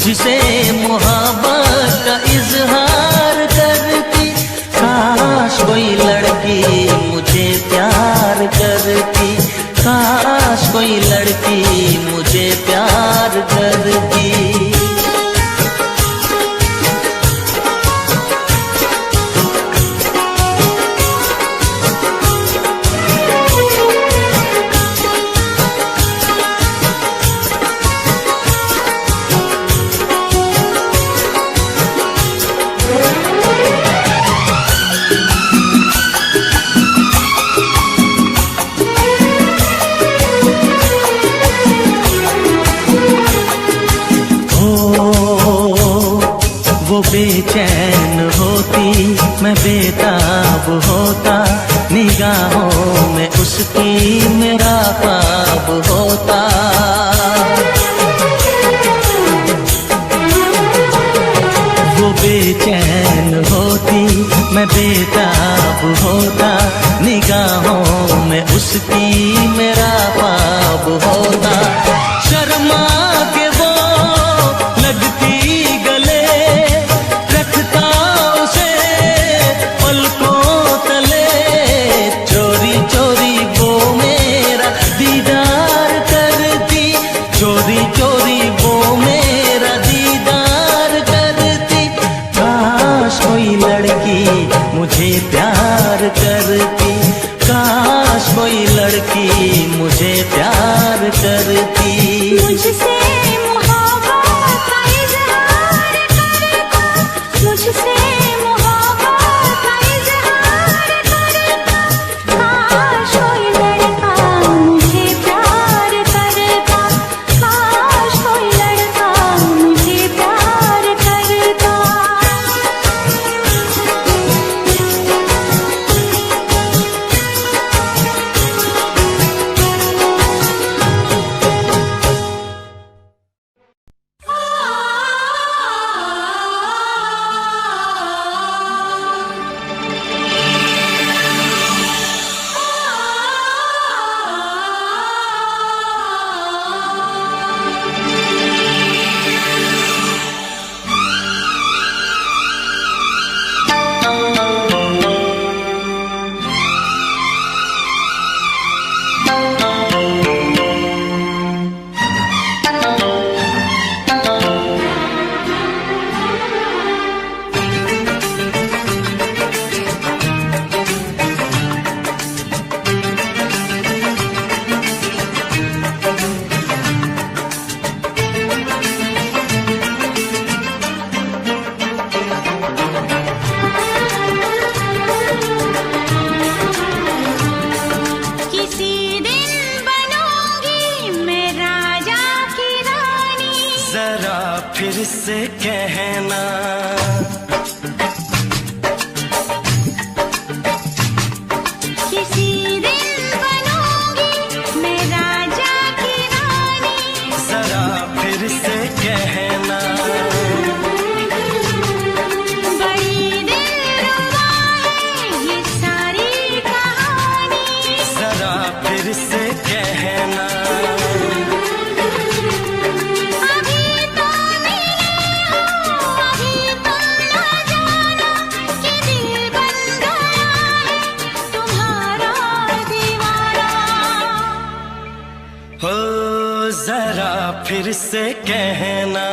मुझसे मोहब्बत का इजहार करती। काश कोई लड़की मुझे प्यार करती, काश कोई लड़की मुझे प्यार करती। वो बेचैन होती, मैं बेताब होता, निगाहों में उसकी मेरा ख्वाब होता। वो बेचैन होती, मैं बेताब होता, निगाहों में उसकी मेरा ख्वाब होता। शर्मा के वो लगती गले, रखता उसे पलकों तले, चोरी चोरी वो मेरा दीदार करती, चोरी चोरी वो मेरा दीदार करती। काश कोई लड़की मुझे प्यार करती, काश कोई लड़की मुझे प्यार करती। मुझसे मोहब्बत का इजहार करता, मुझसे मोहब्बत का इजहार करता। काश कोई लड़का मुझे प्यार करता, काश कोई लड़का मुझे प्यार करता। फिर से कहना, किसी दिन बनूंगी मैं राजा की रानी। जरा फिर से कहना, बड़ी दिलरुबा है ये सारी कहानी। जरा फिर से कहना, जरा फिर से कहना,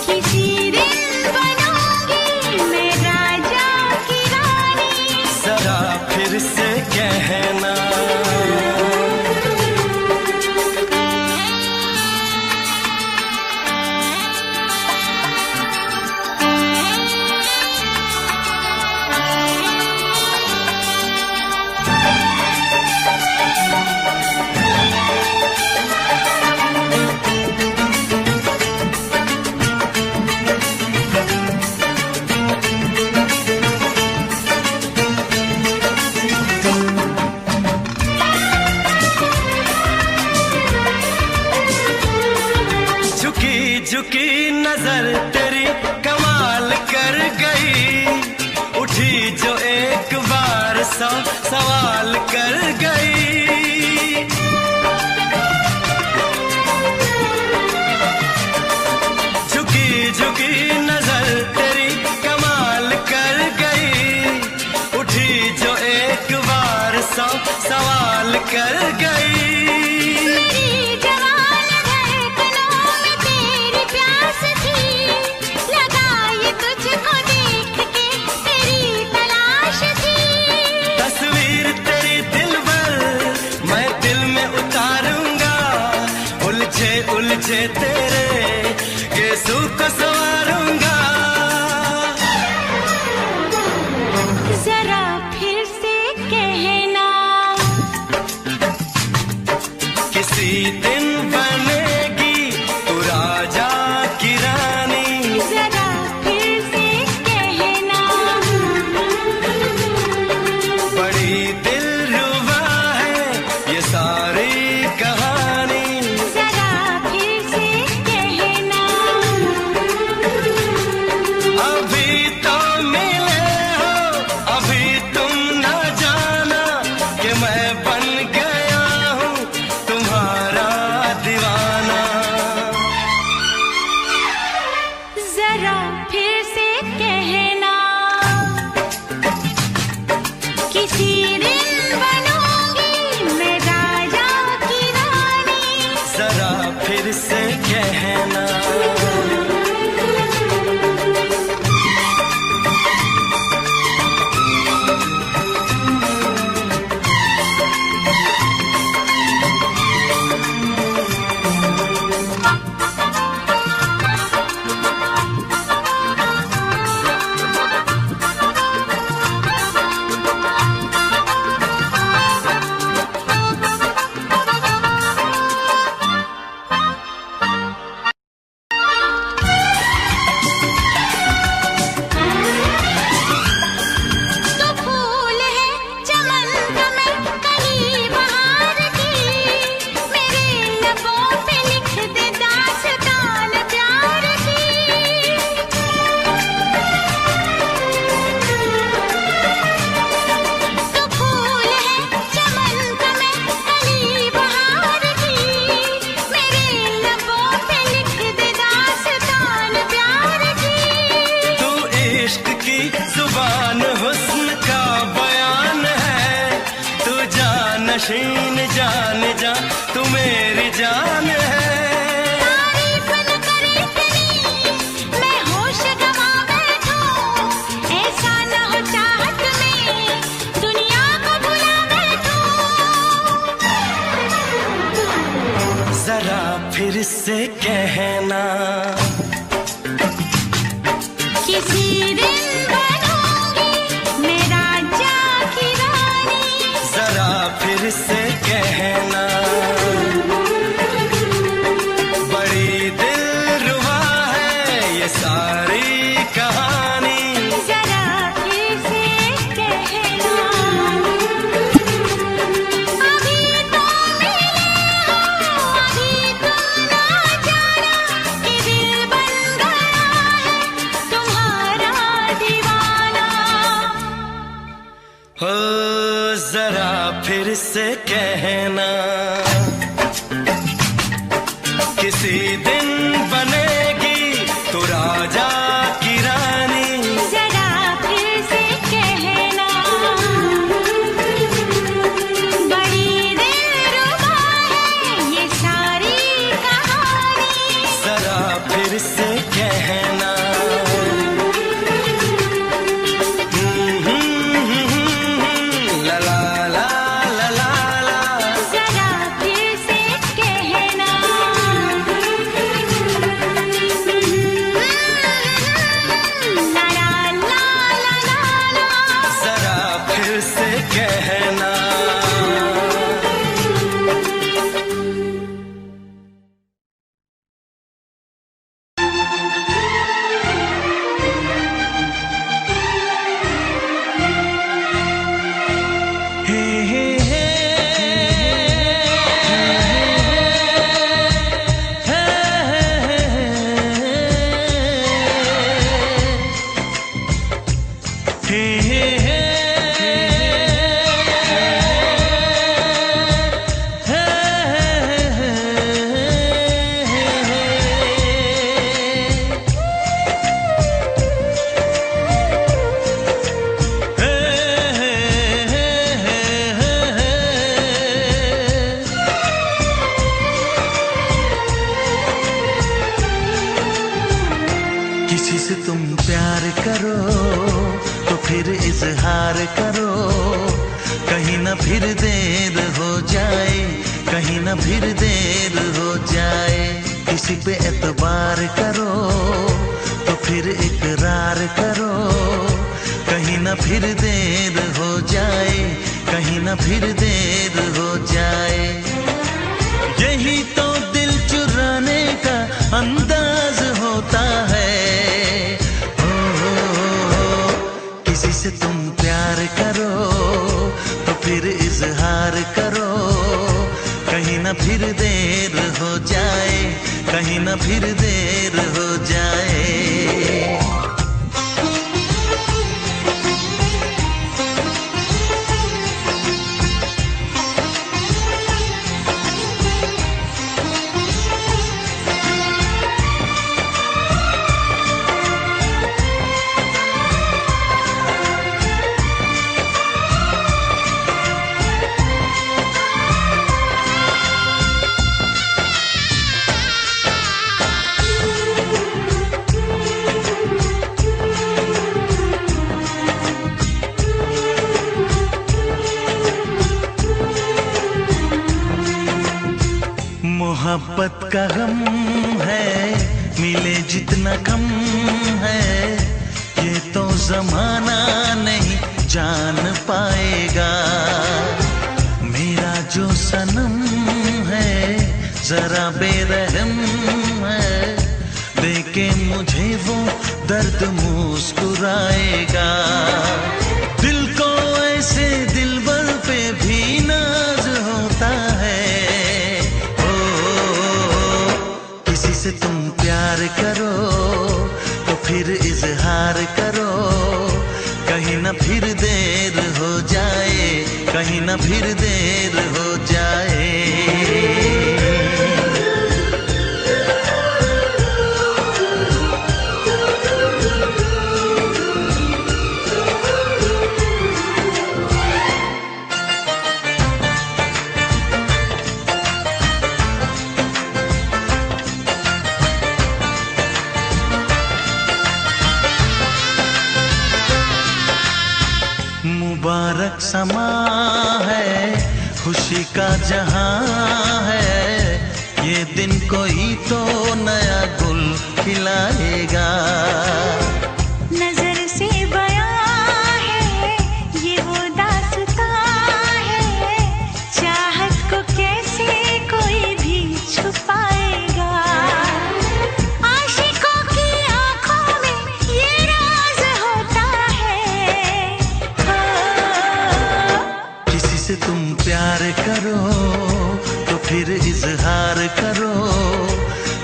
किसी दिन बनूंगी मैं राजा की रानी। जरा फिर से कहना, झुकी नजर तेरी कमाल कर गई, उठी जो एक बार सौ सवाल कर गई। यीशु को संवारूंगा। जरा फिर से कहना, किसी दिन बनेगी तू राजा की रानी। जरा फिर से कहना, बड़ी दिलरुबा है ये सारी कहानी। जरा फिर से कहना, अभी तो मिले हो, अभी तुम न जाना कि मैं बन गया हूँ तुम्हारा दीवाना। जरा फिर से कहना, किसी दिन बनूंगी मैं राजा की रानी। जरा फिर से कहना, तो फूल है चमन का मैं कली बहार की, मेरे लबों पे लिख दे दास्तान प्यार की। तो फूल है चमन का मैं कली बहार की, मेरे लबों पे लिख दे दास्तान प्यार की। तू इश्क की जुबान हुस्न का बयान है। तू जानशीन जान जा, तू मेरी जान है। तारीफ न करे इतनी, मैं होश गंवा बैठूं। ऐसा न हो चाहत में दुनिया को भुला बैठूं। जरा फिर से कहना, किसी दिन बनूंगी मैं राजा की रानी। जरा फिर से कहना, बड़ी दिलरुबा है ये सारी कहानी। जरा फिर से कहना, अभी तो मिले हो, अभी तुम ना जाना कि दिल बन गया है तुम्हारा दीवाना। हो जरा फिर से कहना, किसी दिन बनेगी तू राजा की रानी। जरा फिर से कहना, बड़ी दिलरुबा है ये सारी कहानी। जरा फिर से कहना, ला ला ला ला ला ला। जरा फिर से कहना, ला ला ला ला ला ला। जरा फिर से कहना, हे हे हे किसी से तुम प्यार करो तो फिर इजहार करो, कहीं ना फिर देर हो जाए, कहीं ना फिर देर हो जाए। किसी पे एतबार करो तो फिर इकरार करो, कहीं ना फिर देर हो जाए, कहीं ना फिर देर हो जाए। यही तो दिल चुराने का अंदाज होता है। किसी से तुम प्यार करो तो फिर इजहार करो, कहीं ना फिर देर हो जाए, कहीं ना फिर देर हो जाए। मोहब्बत का गम है, मिले जितना कम है, ये तो जमाना नहीं जान पाएगा। मेरा जो सनम है जरा बेरहम है, देके मुझे वो दर्द मुस्कुराएगा। दिल को ऐसे दिलबर पे भी नाज होता है। किसी से तुम प्यार करो तो फिर इजहार करो, कहीं ना फिर देर हो जाए, कहीं ना फिर देर हो जाए। मुबारक समा है, खुशी का जहां है, ये दिन कोई तो नया गुल खिलाएगा। नजर से बयां है ये वो दास्तां है, चाहत को कैसे कोई भी छुपाएगा। आशिकों की आंखों में ये राज होता है। किसी से तुम प्यार करो तो फिर इजहार करो,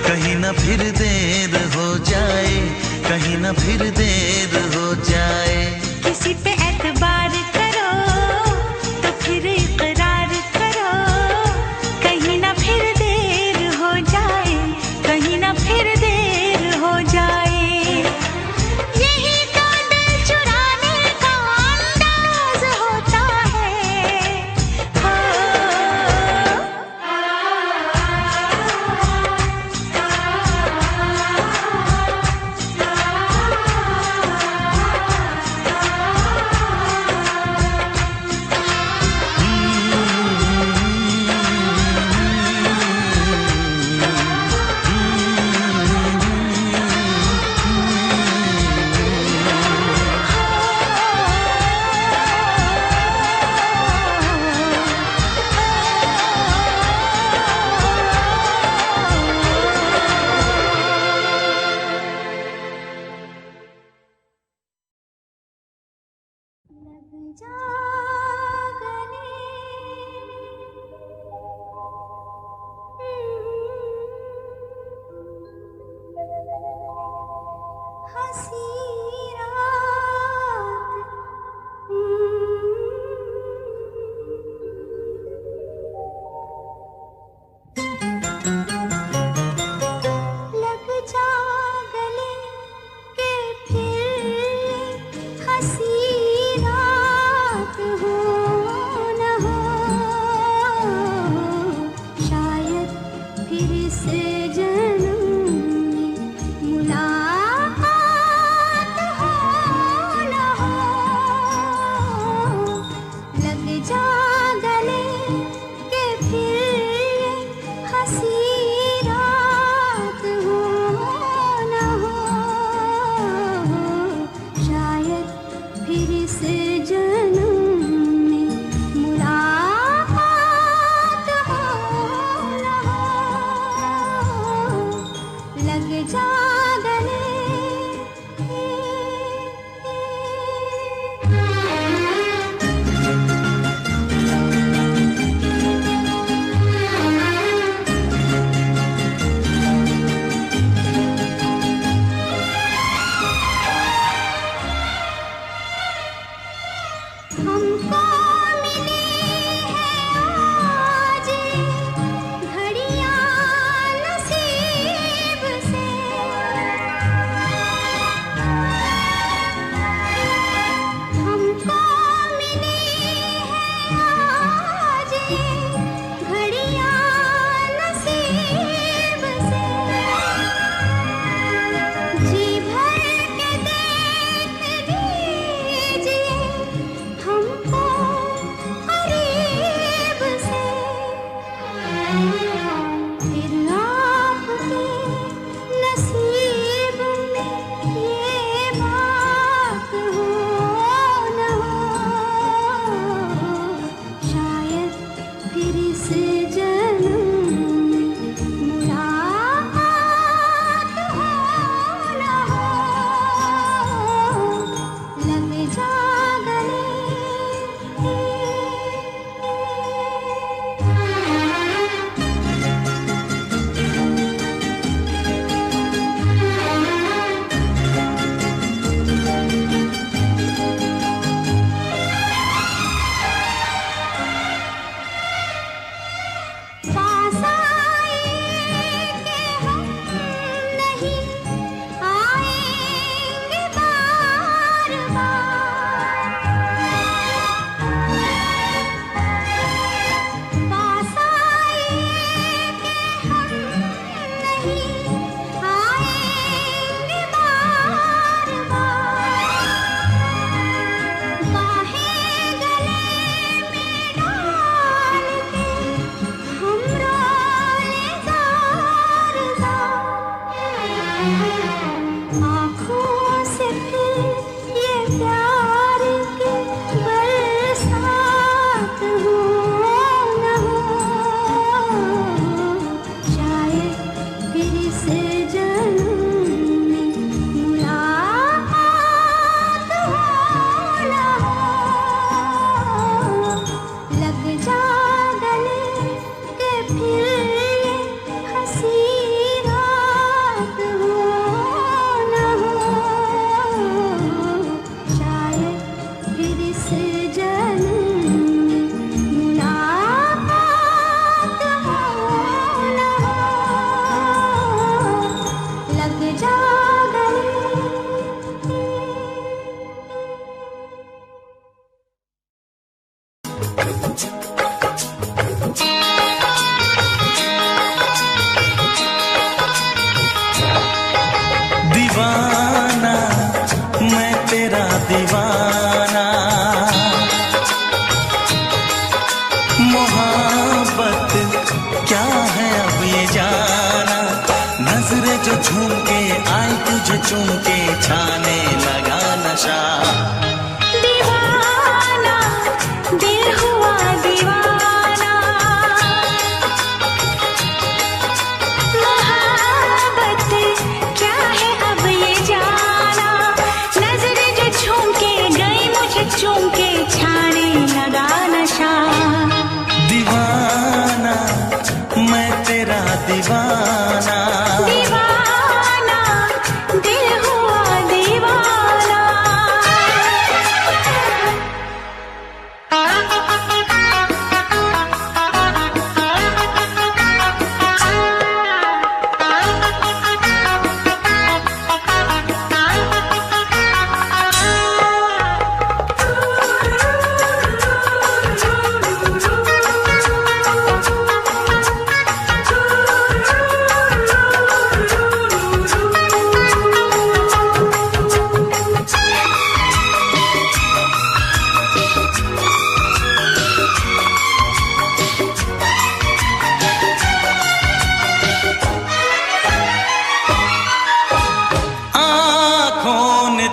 कहीं ना फिर देर हो जाए, कहीं ना फिर देर हो जाए। किसी पे एतबार करो तो फिर इकरार करो, कहीं ना फिर देर हो जाए, कहीं ना फिर देर हो जाए। यही तो दिल चुराने का अंदाज होता है। फिर से जन्म में मुलाकात दीवाना मैं तेरा दीवाना, मोहब्बत क्या है अब ये जाना, नजरें जो झूम के आई तुझे चूम के छाने लगा नशा। दीवाना दिल हुआ दीवाना, मोहब्बत क्या है अब ये जाना, नजरें जो झूम के गई मुझे चूम के छाने लगा नशा। दीवाना मैं तेरा दीवाना, दीवाना दिल हुआ दीवाना।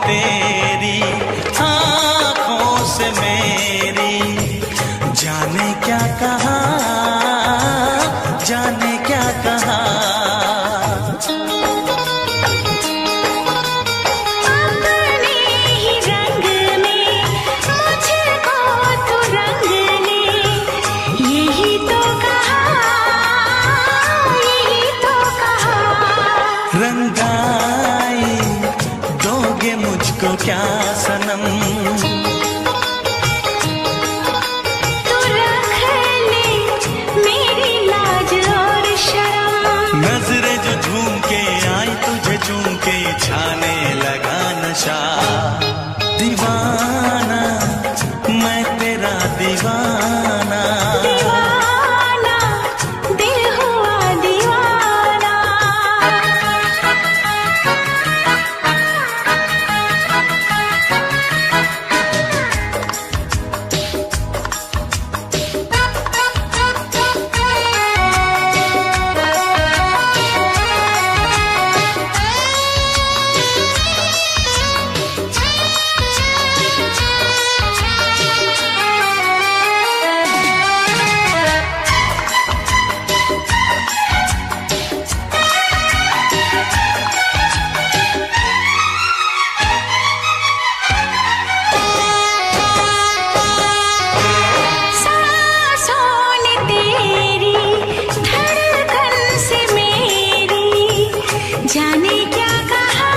तेरी आँखों से मेरी जाने क्या कहा, जाने क्या कहा। अपने ही रंग में मुझको तू रंग ले, यही तो कहा, यही तो कहा। रंगाई दोगे मुझको क्या सनम, तू रख ले मेरी लाज और शर्म, नजरें जो झूम के आई तुझे चूम के छाने लगा नशा। दीवाना मैं तेरा दीवाना, दीवाना दिल हुआ दीवाना। जाने क्या कहा,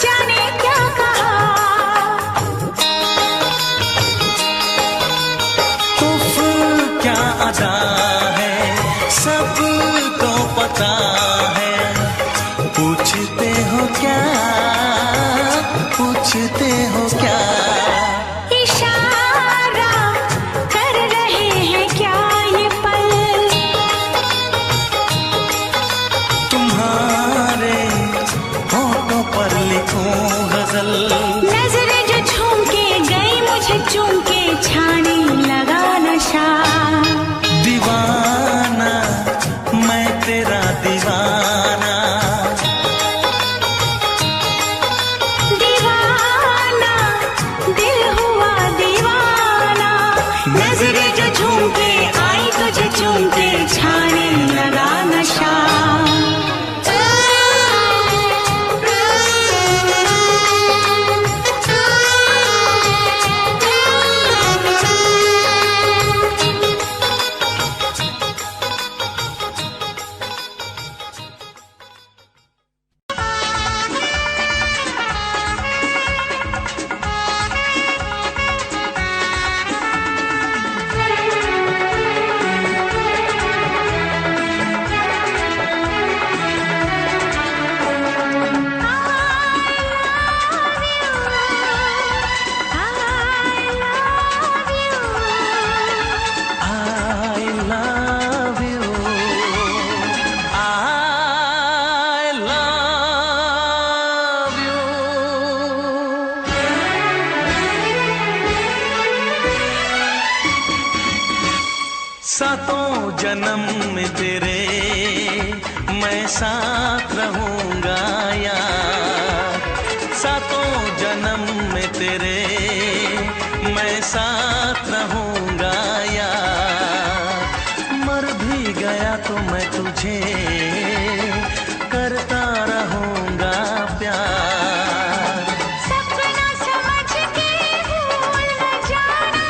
जाने क्या कहा। उफ क्या अदा है सबको पता है, पूछते हो क्या, पूछते हो क्या। इशारा कर रहे हैं क्या ये पल, तुम्हारे होठों पर लिखूं गजल, नजरें जो झूम के गई मुझे चूम के छाने लगा नशा। दीवाना मैं तेरा दीवाना, दीवाना सातों जन्म में तेरे मैं साथ रहूंगा यार, सातों जन्म में तेरे मैं साथ रहूंगा यार। मर भी गया तो मैं तुझे करता रहूंगा प्यार। सपना समझ के भूल न जाना,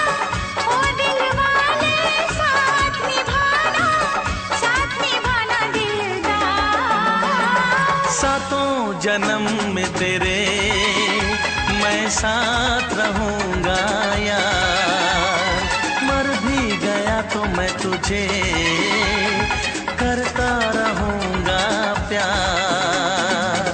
ओ दिल वाले साथ निभाना दिलदार। सातों जन्म में तेरे मैं साथ रहूंगा यार, मर भी गया तो मैं तुझे करता रहूंगा प्यार।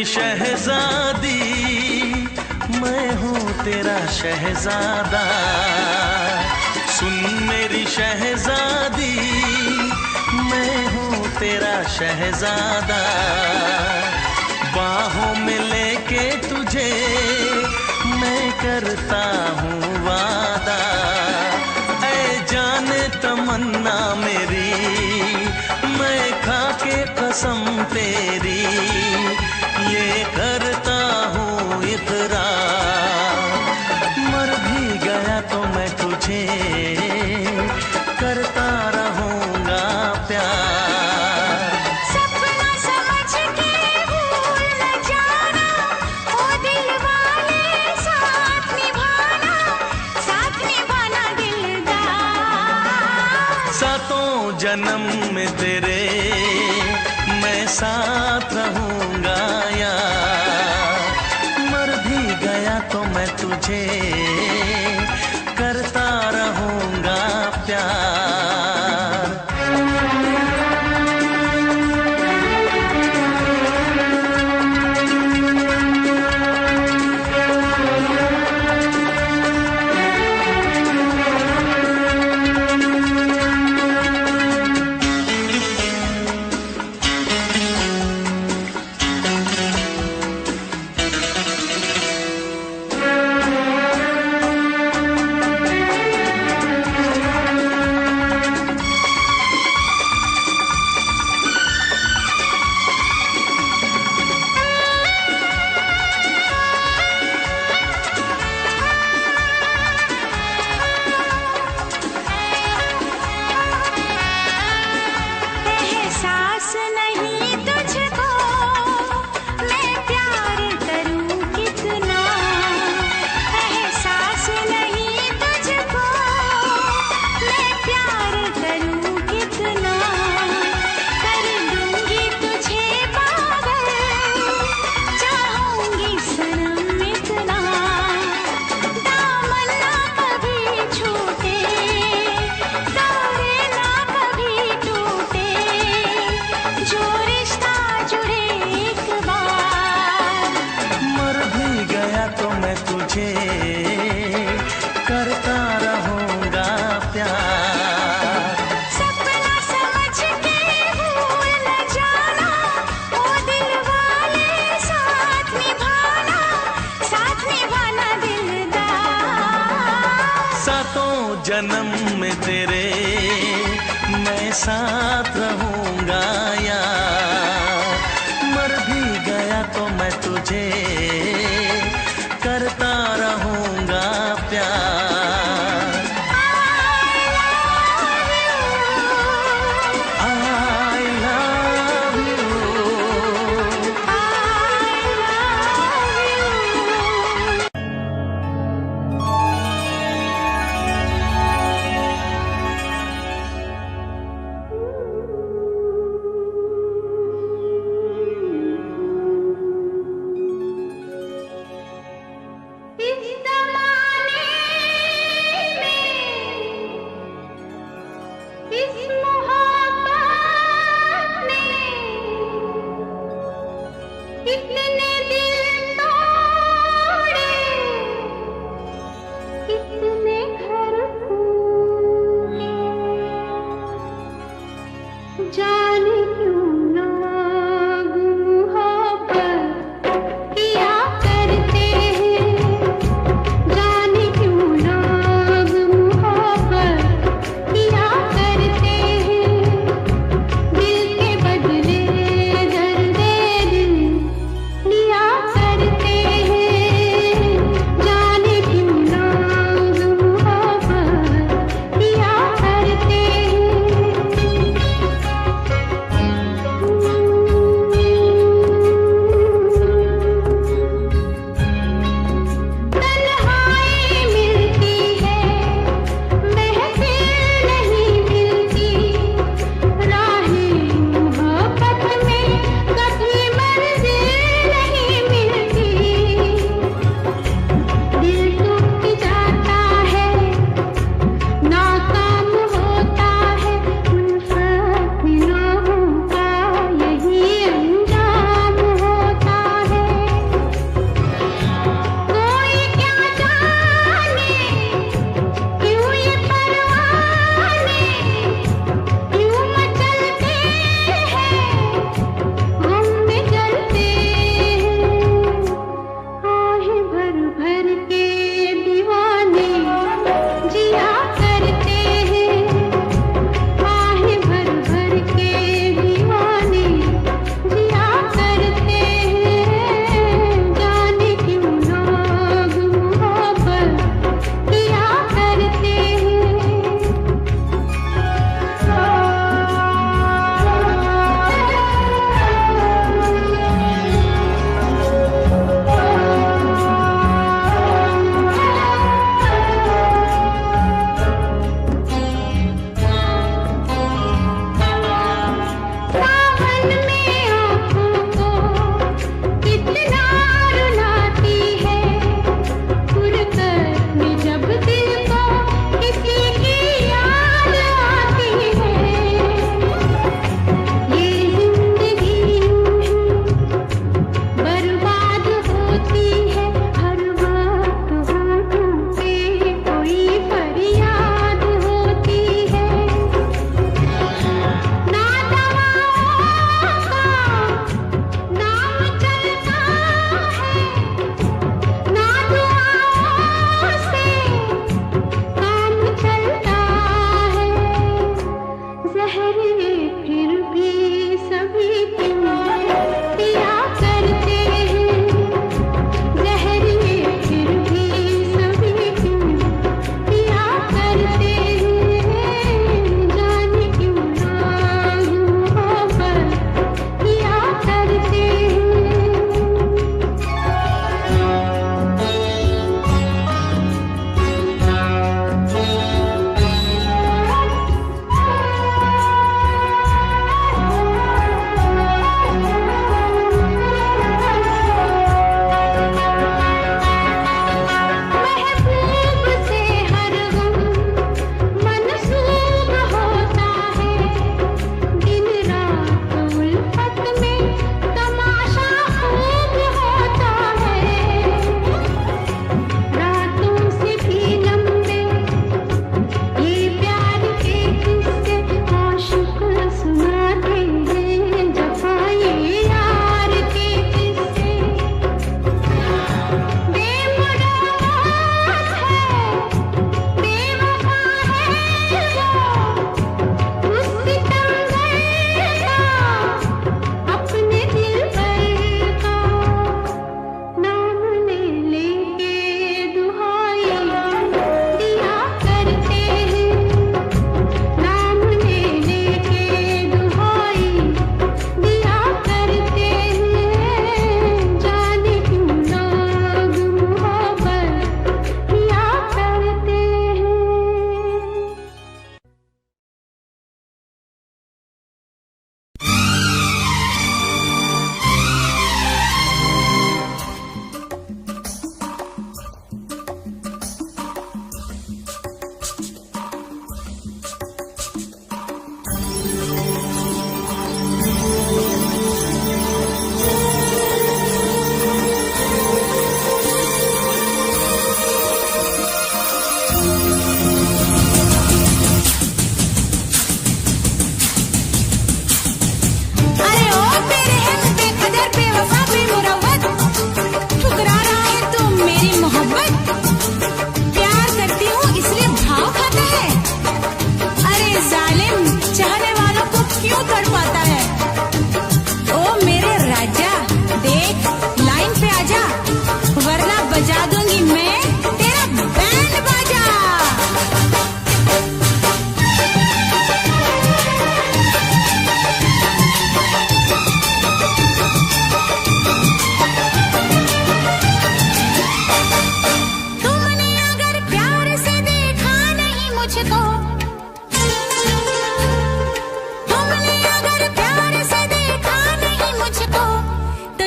शहजादी मैं हूँ तेरा शहजादा, सुन मेरी शहजादी मैं हूँ तेरा शहजादा। बाहों में लेके तुझे मैं करता हूँ वादा, ऐ जाने तमन्ना मेरी मैं खा के कसम तेरी ये करता हूँ इकरार। मर भी गया तो मैं तुझे करता रहूंगा प्यार। सपना समझ के भूल न जाना, ओ दिल वाले साथ निभाना दिलदार। सातों जन्म में तेरे मैं साथ रहूंगा यार, मर भी गया तो मैं तुझे करता रहूंगा प्यार। करता रहूंगा प्यार। सपना समझ के भूल न जाना, ओ दिल वाले साथ निभाना दिलदार। सातों जन्म में तेरे मैं साथ रहूंगा यार, मर भी गया तो मैं तुझे करता रहूंगा प्यार। I love you,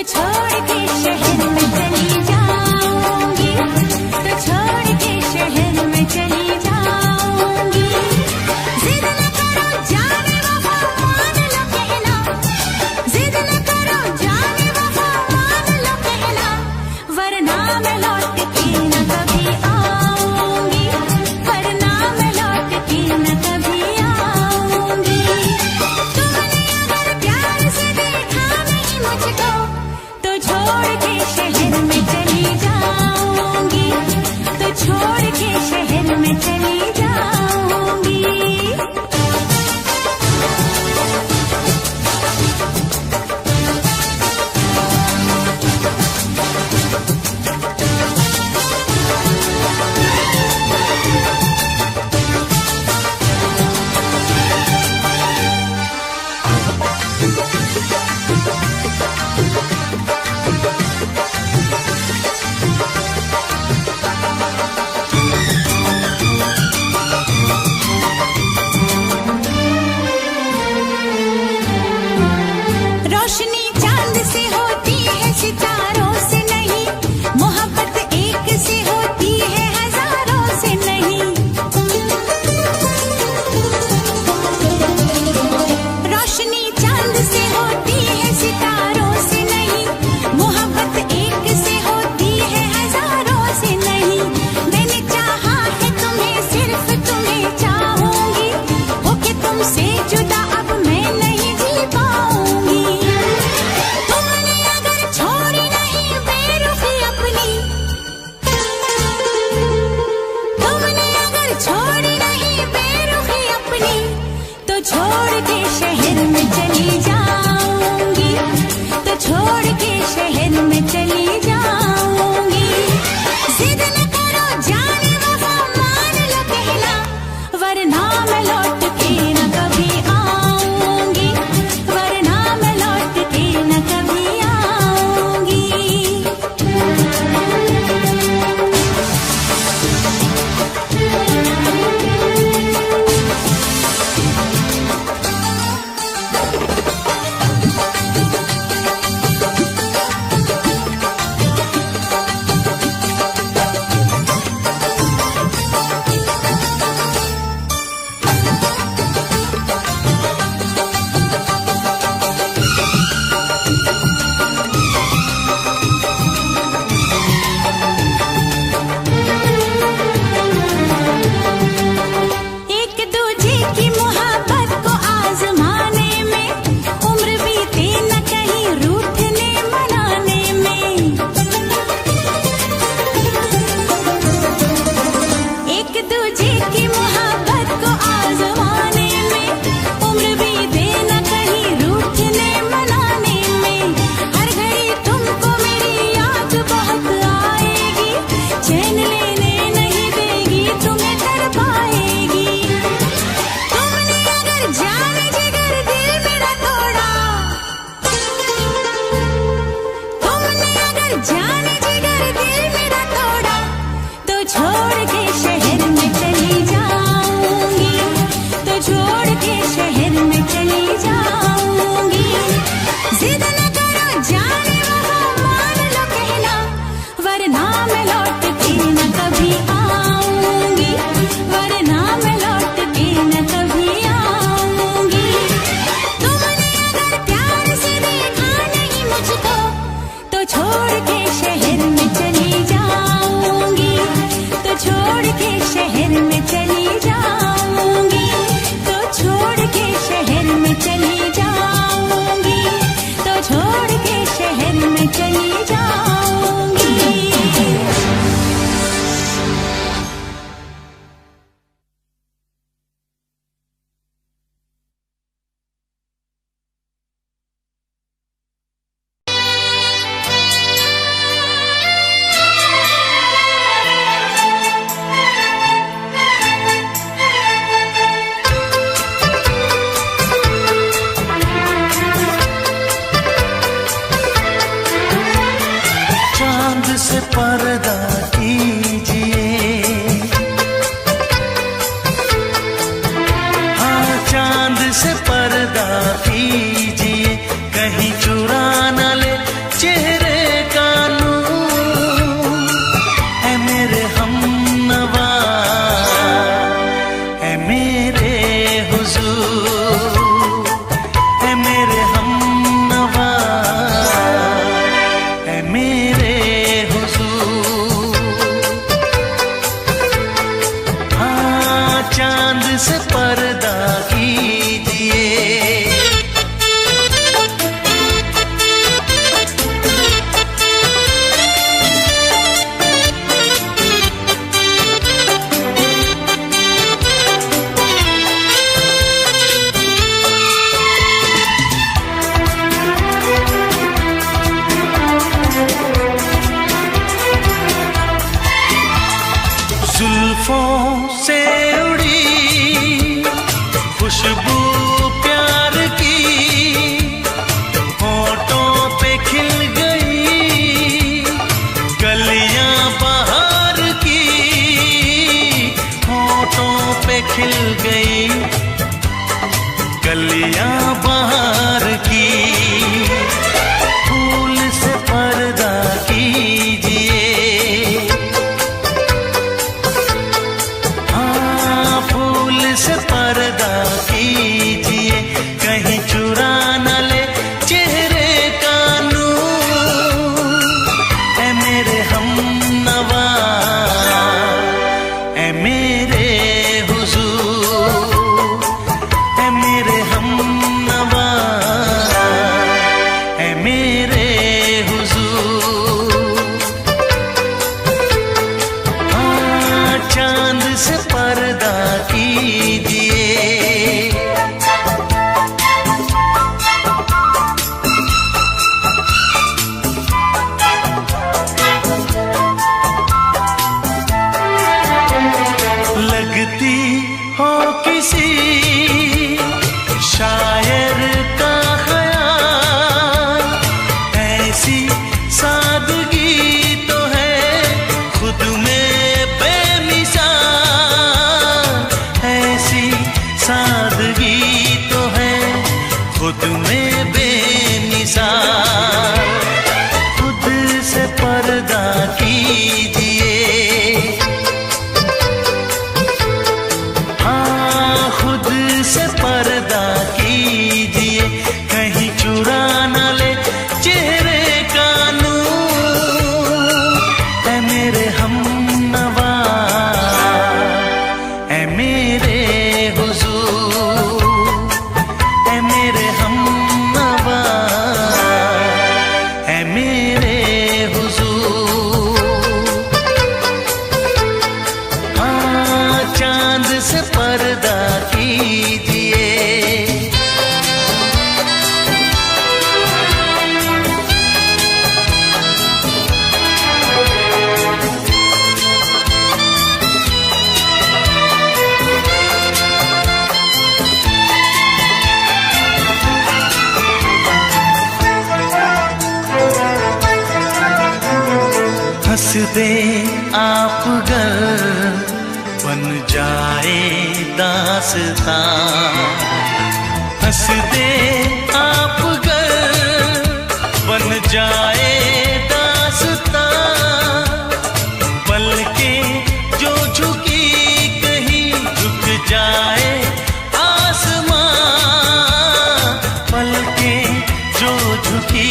छोड़ के शहर में चली जाऊंगी, तो छोड़ के शहर में चली जाऊंगी। जिद न करो जाने वफा मान लो कहना, जिद न करो जाने वफा मान लो कहना, वरना मैं लौट के न कभी आऊंगी, वरना मैं लौट के न कभी आऊंगी। तुमने अगर प्यार से देखा नहीं मुझको, तो छोड़ के शहर में चली जाऊंगी, तो छोड़ के शहर में चली जाऊंगी। रोशनी चांद से होती है सितारों से नहीं, मोहब्बत एक से होती है हजारों से नहीं। रोशनी चांद से होती है सितारों से नहीं, मोहब्बत एक से होती है हजारों से नहीं। मैंने चाहा है तुम्हें, सिर्फ तुम्हें चाहूंगी, होके तुमसे जुदा अब मैं नहीं जी पाऊंगी। तुमने अगर छोड़ी नहीं बेरुखी अपनी, तुमने अगर छोड़ी नहीं बेरुखी अपनी, तो छोड़ के शहर में चली जाऊंगी, तो छोड़ के शहर में चली जाऊंगी। जिद न करो जाने वफा मान लो कहना, वरना मैं लौट के न कभी आऊंगी, वरना मैं लौट के न कभी आऊंगी। एक दूजे की मोहब्बत को आजमाने में, उम्र बीते न कहीं रूठने मनाने में। एक दूजे की मोहब्बत को आजमाने में, उम्र बीते न कहीं रूठने मनाने में। हर घड़ी तुमको मेरी याद बहुत आएगी, चैन लेने नहीं देगी, तुम्हें तड़पाएगी। तुमने अगर जान जिगर दिल मेरा तोड़ा, तुमने अगर जान जिगर दिल मेरा तोड़ा, तो छोड़ के शहर में चली जाऊंगी, तो छोड़ के शहर में चली जाऊंगी। जिद न करो जाने वफा मान लो कहना, वरना मैं लौट के न कभी आऊंगी, वरना मैं लौट के न कभी आऊंगी। तुमने अगर प्यार से देखा नहीं मुझको, तो छोड़ के शहर में चली जाऊंगी, तो छोड़ के शहर में चली जाऊंगी, तो छोड़ के शहर में चली जाऊंगी, तो छोड़ के शहर में चली जाऊंगी। चांद से पर्दा कीजिए, हाँ चांद से पर्दा कीजिए, कहीं चुरा न ले चेहरा दे आप गर बन जाए दास्तां, हंस दे आप गर बन जाए दास्तां, पलकें जो झुकी कहीं झुक जाए आसमां, पलकें जो झुकी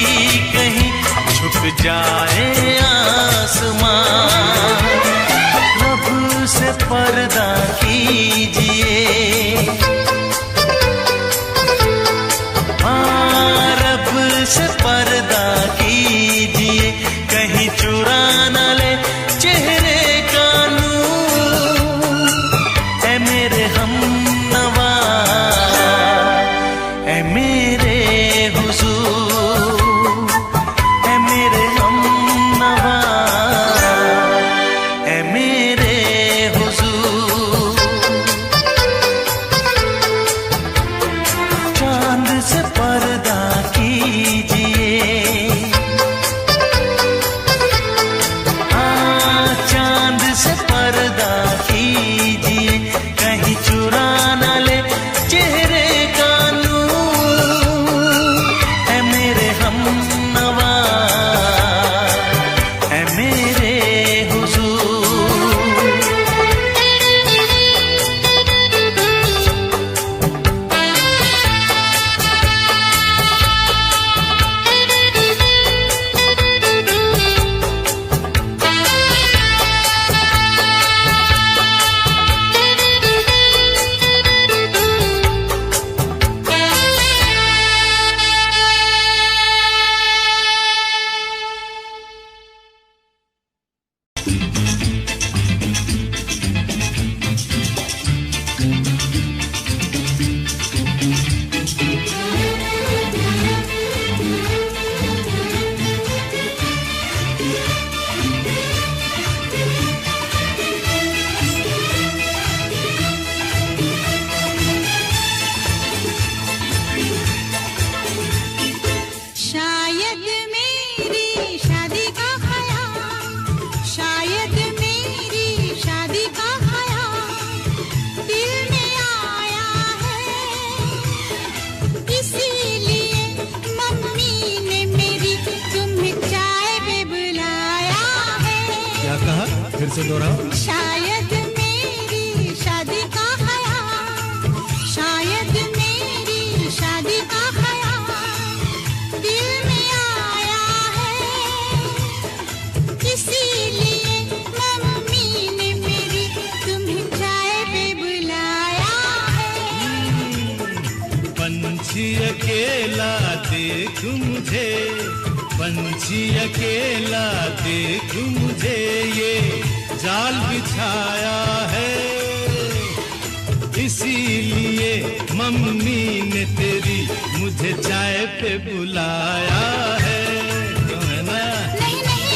कहीं झुक जाए आसमां। रब से पर्दा कीजिए, हाँ रब से पर्दा कीजिए, कहीं चुरा न ले चेहरे का नूर। ऐ मेरे हमनवा, ऐ मेरे हुजूर, ऐ मेरे हमनवा, ऐ मेरे हुजूर। चांद से पर्दा कीजिए, हाँ चांद से पर्दा कीजिए, कहीं चुरा न ले चेहरे का नूर। ऐ मेरे हमनवा, ऐ मेरे हुजूर। शायद मेरी शादी का ख्याल, शायद मेरी शादी का ख्याल दिल में आया है, इसीलिए मम्मी ने मेरी तुम्हें चाय पे बुलाया है। क्या कहा? फिर से दोहराओ। शायद मेरी शादी का ख्याल, शायद मेरी शादी का ख्याल दिल में आया है, इसीलिए मम्मी ने मेरी तुम्हें चाय पे बुलाया है। पंछी अकेला देख मुझे, पंछी अकेला देख मुझे, ये जाल बिछाया है, इसीलिए मम्मी ने तेरी मुझे चाय पे बुलाया है। क्यों है ना? नहीं नहीं,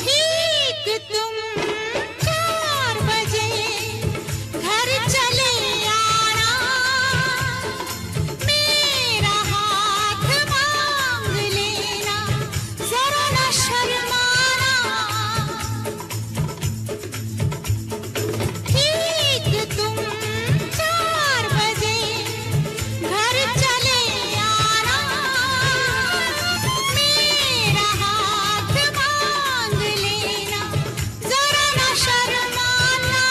ठीक तुम 4 बजे घर चले आना, मेरा हाथ मांग लेना, जरा न शर्माना। ठीक तुम 4 बजे घर चले आना, मेरा हाथ मांग लेना, जरा न शर्माना।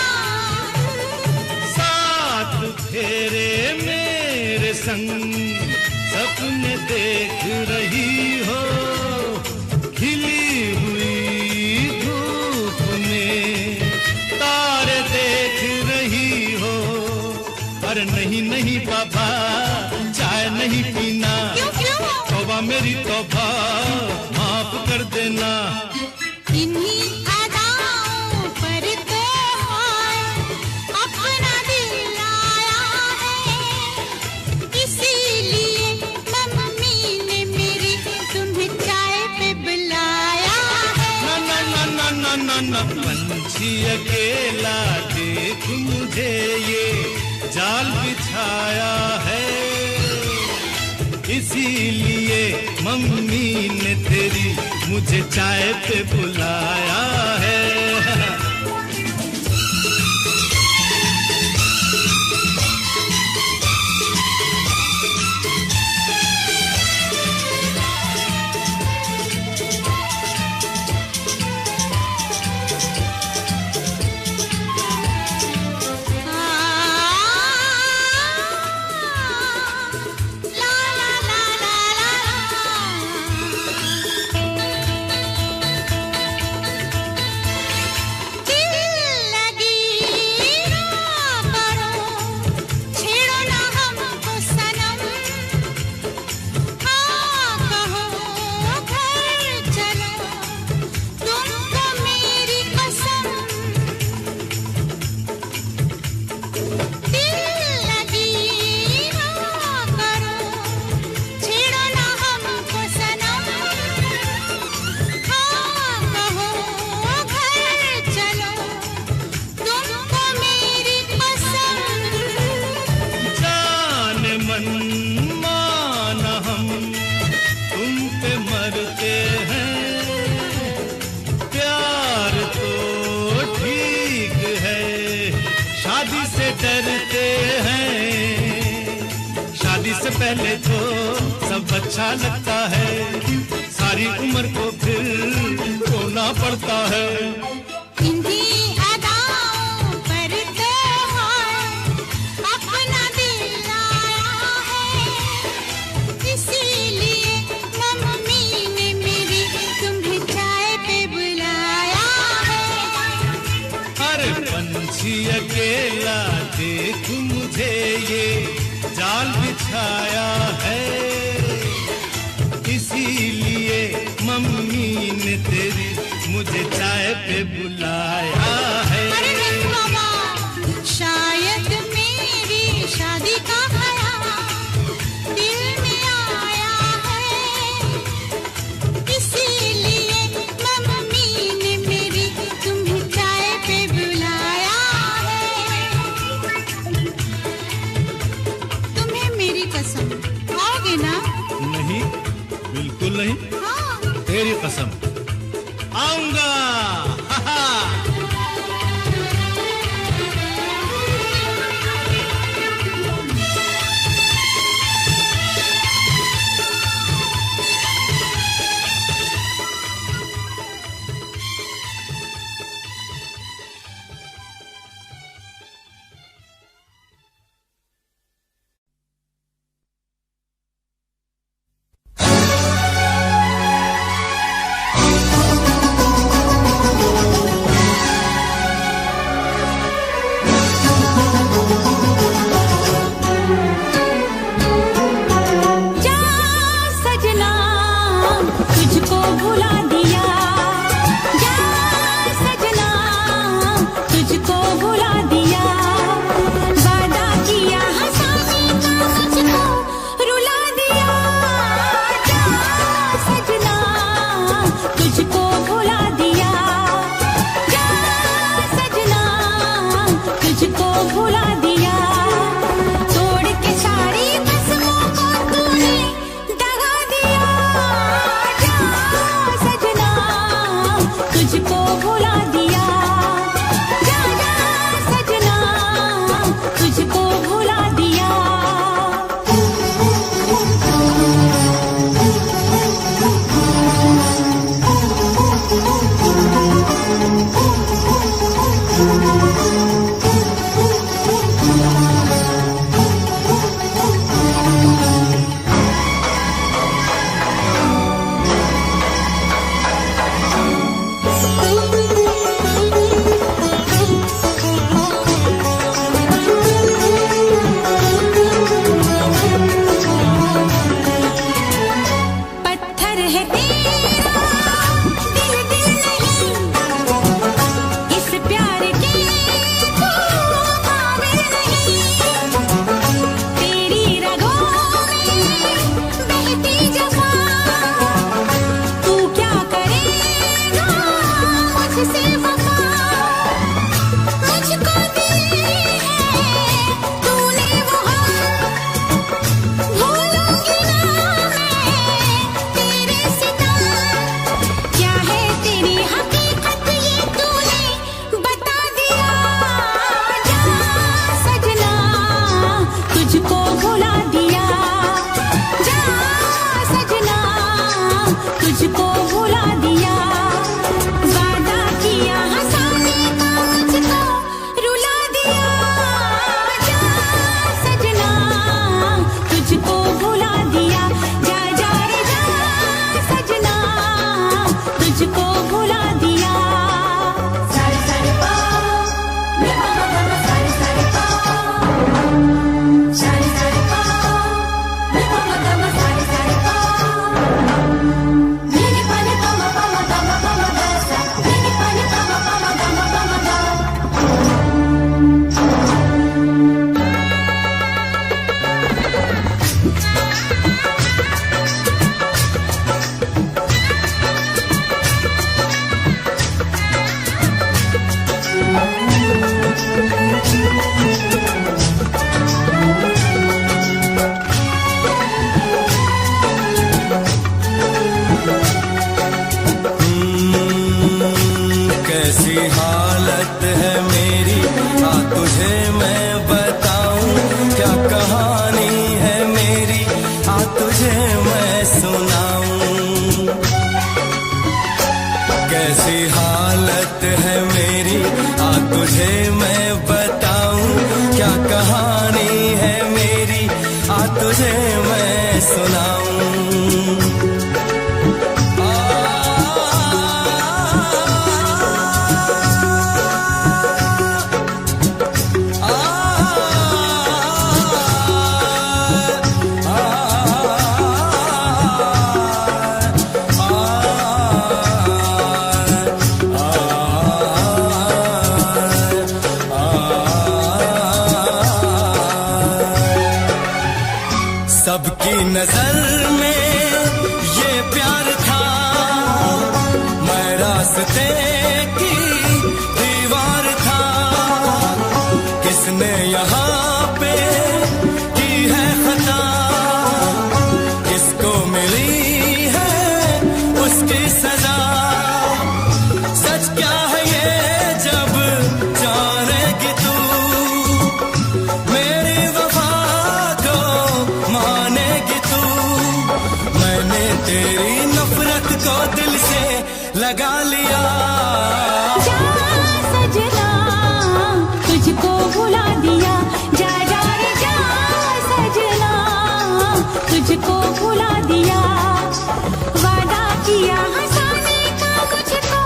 साथ फेरे मेरे संग सपने देख रही हो, खिली हुई धूप में तारे देख रही हो। अरे नहीं नहीं पापा, चाय नहीं पीना। क्यों क्यों? तौबा मेरी तौबा, माफ कर देना। इन्हीं अदाओं पर तो अपना दिल लाया है, इसीलिए मम्मी ने मेरी तुम्हें चाय पे बुलाया है। ना ना ना ना ना ना ना, पंछी अकेला देख मुझे ये जाल बिछाया है, इसीलिए मम्मी ने तेरी मुझे चाय पे बुलाया है। डरते हैं, शादी से पहले तो सब अच्छा लगता है, सारी उम्र को फिर रोना पड़ता है। इन्हीं अदाओं पर तो अपना दिल लाया है, इसीलिए मम्मी ने मेरी तुम्हें चाय पे बुलाया है। अरे पंछी अकेला देख मुझे ये जाल बिछाया है, इसीलिए मम्मी ने तेरी मुझे चाय पे बुलाया है। अरे नहीं बाबा, शायद मेरी शादी का ख्याल दिल में आया है, इसीलिए मम्मी ने मेरी तुम्हें चाय पे बुलाया है। तुम्हें मेरी कसम खाओगे ना? नहीं, बिल्कुल नहीं। हाँ। तेरी कसम, आऊंगा। हा हा। कहानी है मेरी, आ तुझे मैं सुनाऊं। सबकी नजर में ये प्यार था, मैं रास्ते की दीवार था। किसने यहाँ पे की है खता, किसको मिली है उसकी सजा। सच क्या है ये जब जानेगी तू, मेरी वफा को मानेगी तू। मैंने तेरी नफरत को दिल से लगा लिया। जा सजना तुझको भुला दिया, जा जा रे जा सजना तुझको भुला दिया। वादा किया हंसाने का मुझको,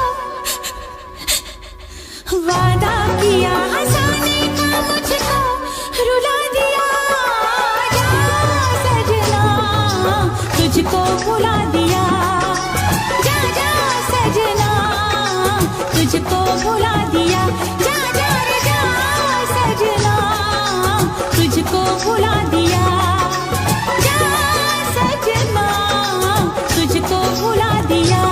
वादा किया हंसाने का मुझको रुला दिया। जा सजना तुझको भुला दिया, जा जा सजना तुझको भुला दिया। जा जा रे जा सजना तुझको भुला दिया, जा सजना तुझको भुला दिया।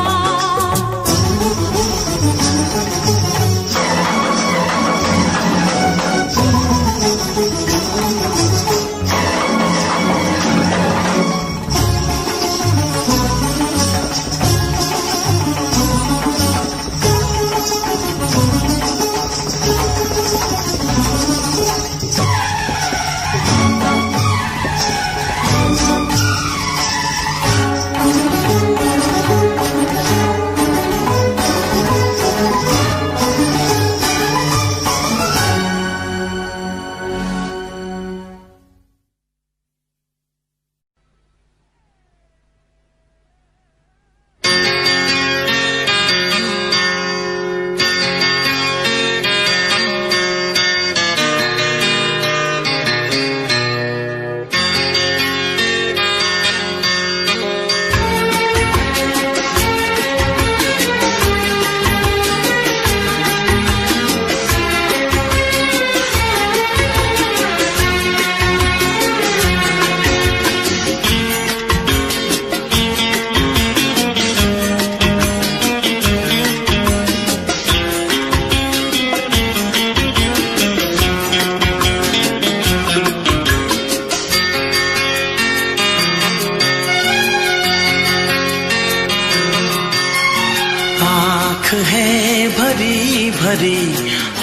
आँख है भरी भरी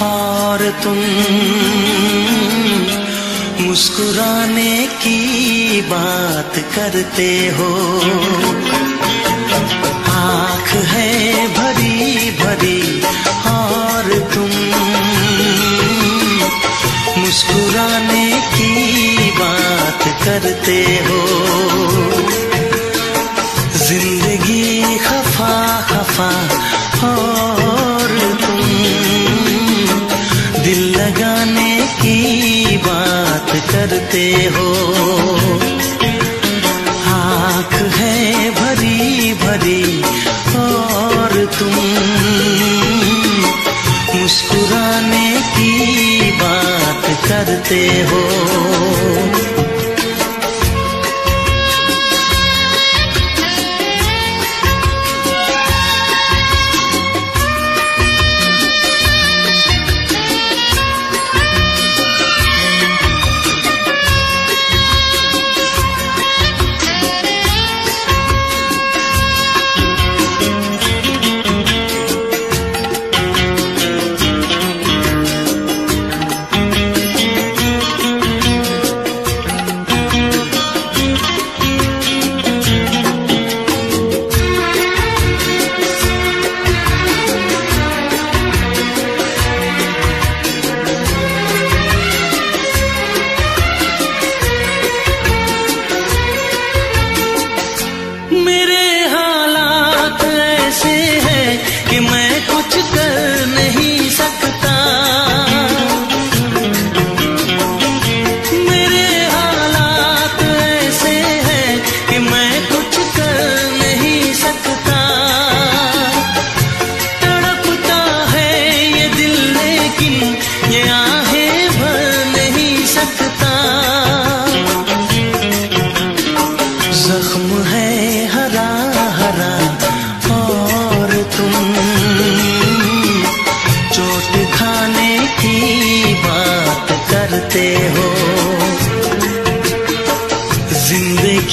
और तुम मुस्कुराने की बात करते हो। आँख है भरी भरी और तुम मुस्कुराने की बात करते हो। जिंदगी खफा खफा और तुम दिल लगाने की बात करते हो। आँख है भरी भरी और तुम मुस्कुराने की बात करते हो।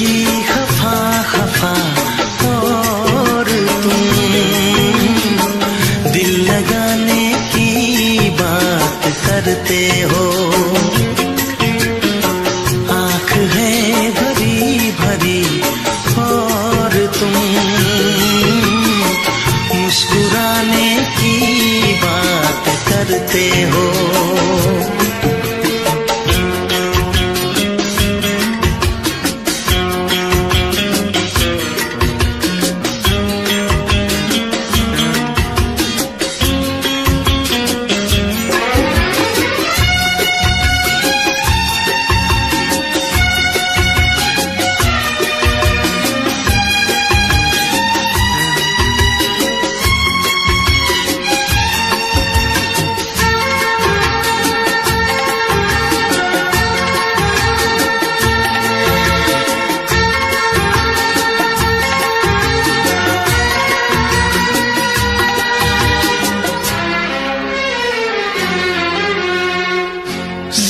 की खफा खफा और तुम दिल लगाने की बात करते हो। आँख है भरी भरी और तुम मुस्कुराने की बात करते हो।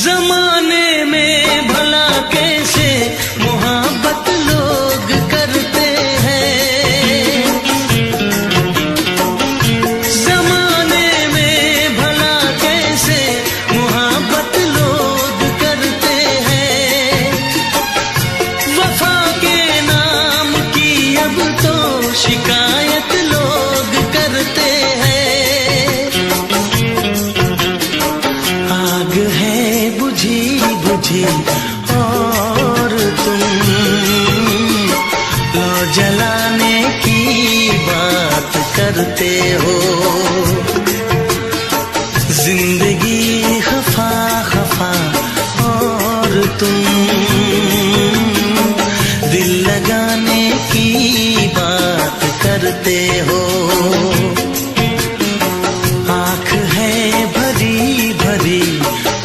जमाने में भला कैसे मोहब्बत लोग करते हैं। जमाने में भला कैसे मोहब्बत लोग करते हैं। वफा के नाम की अब तो शिकायत लोग करते हैं। आग है बुझी बुझी और तुम लो जलाने की बात करते हो। जिंदगी खफा खफा और तुम दिल लगाने की बात करते हो। आँख है भरी भरी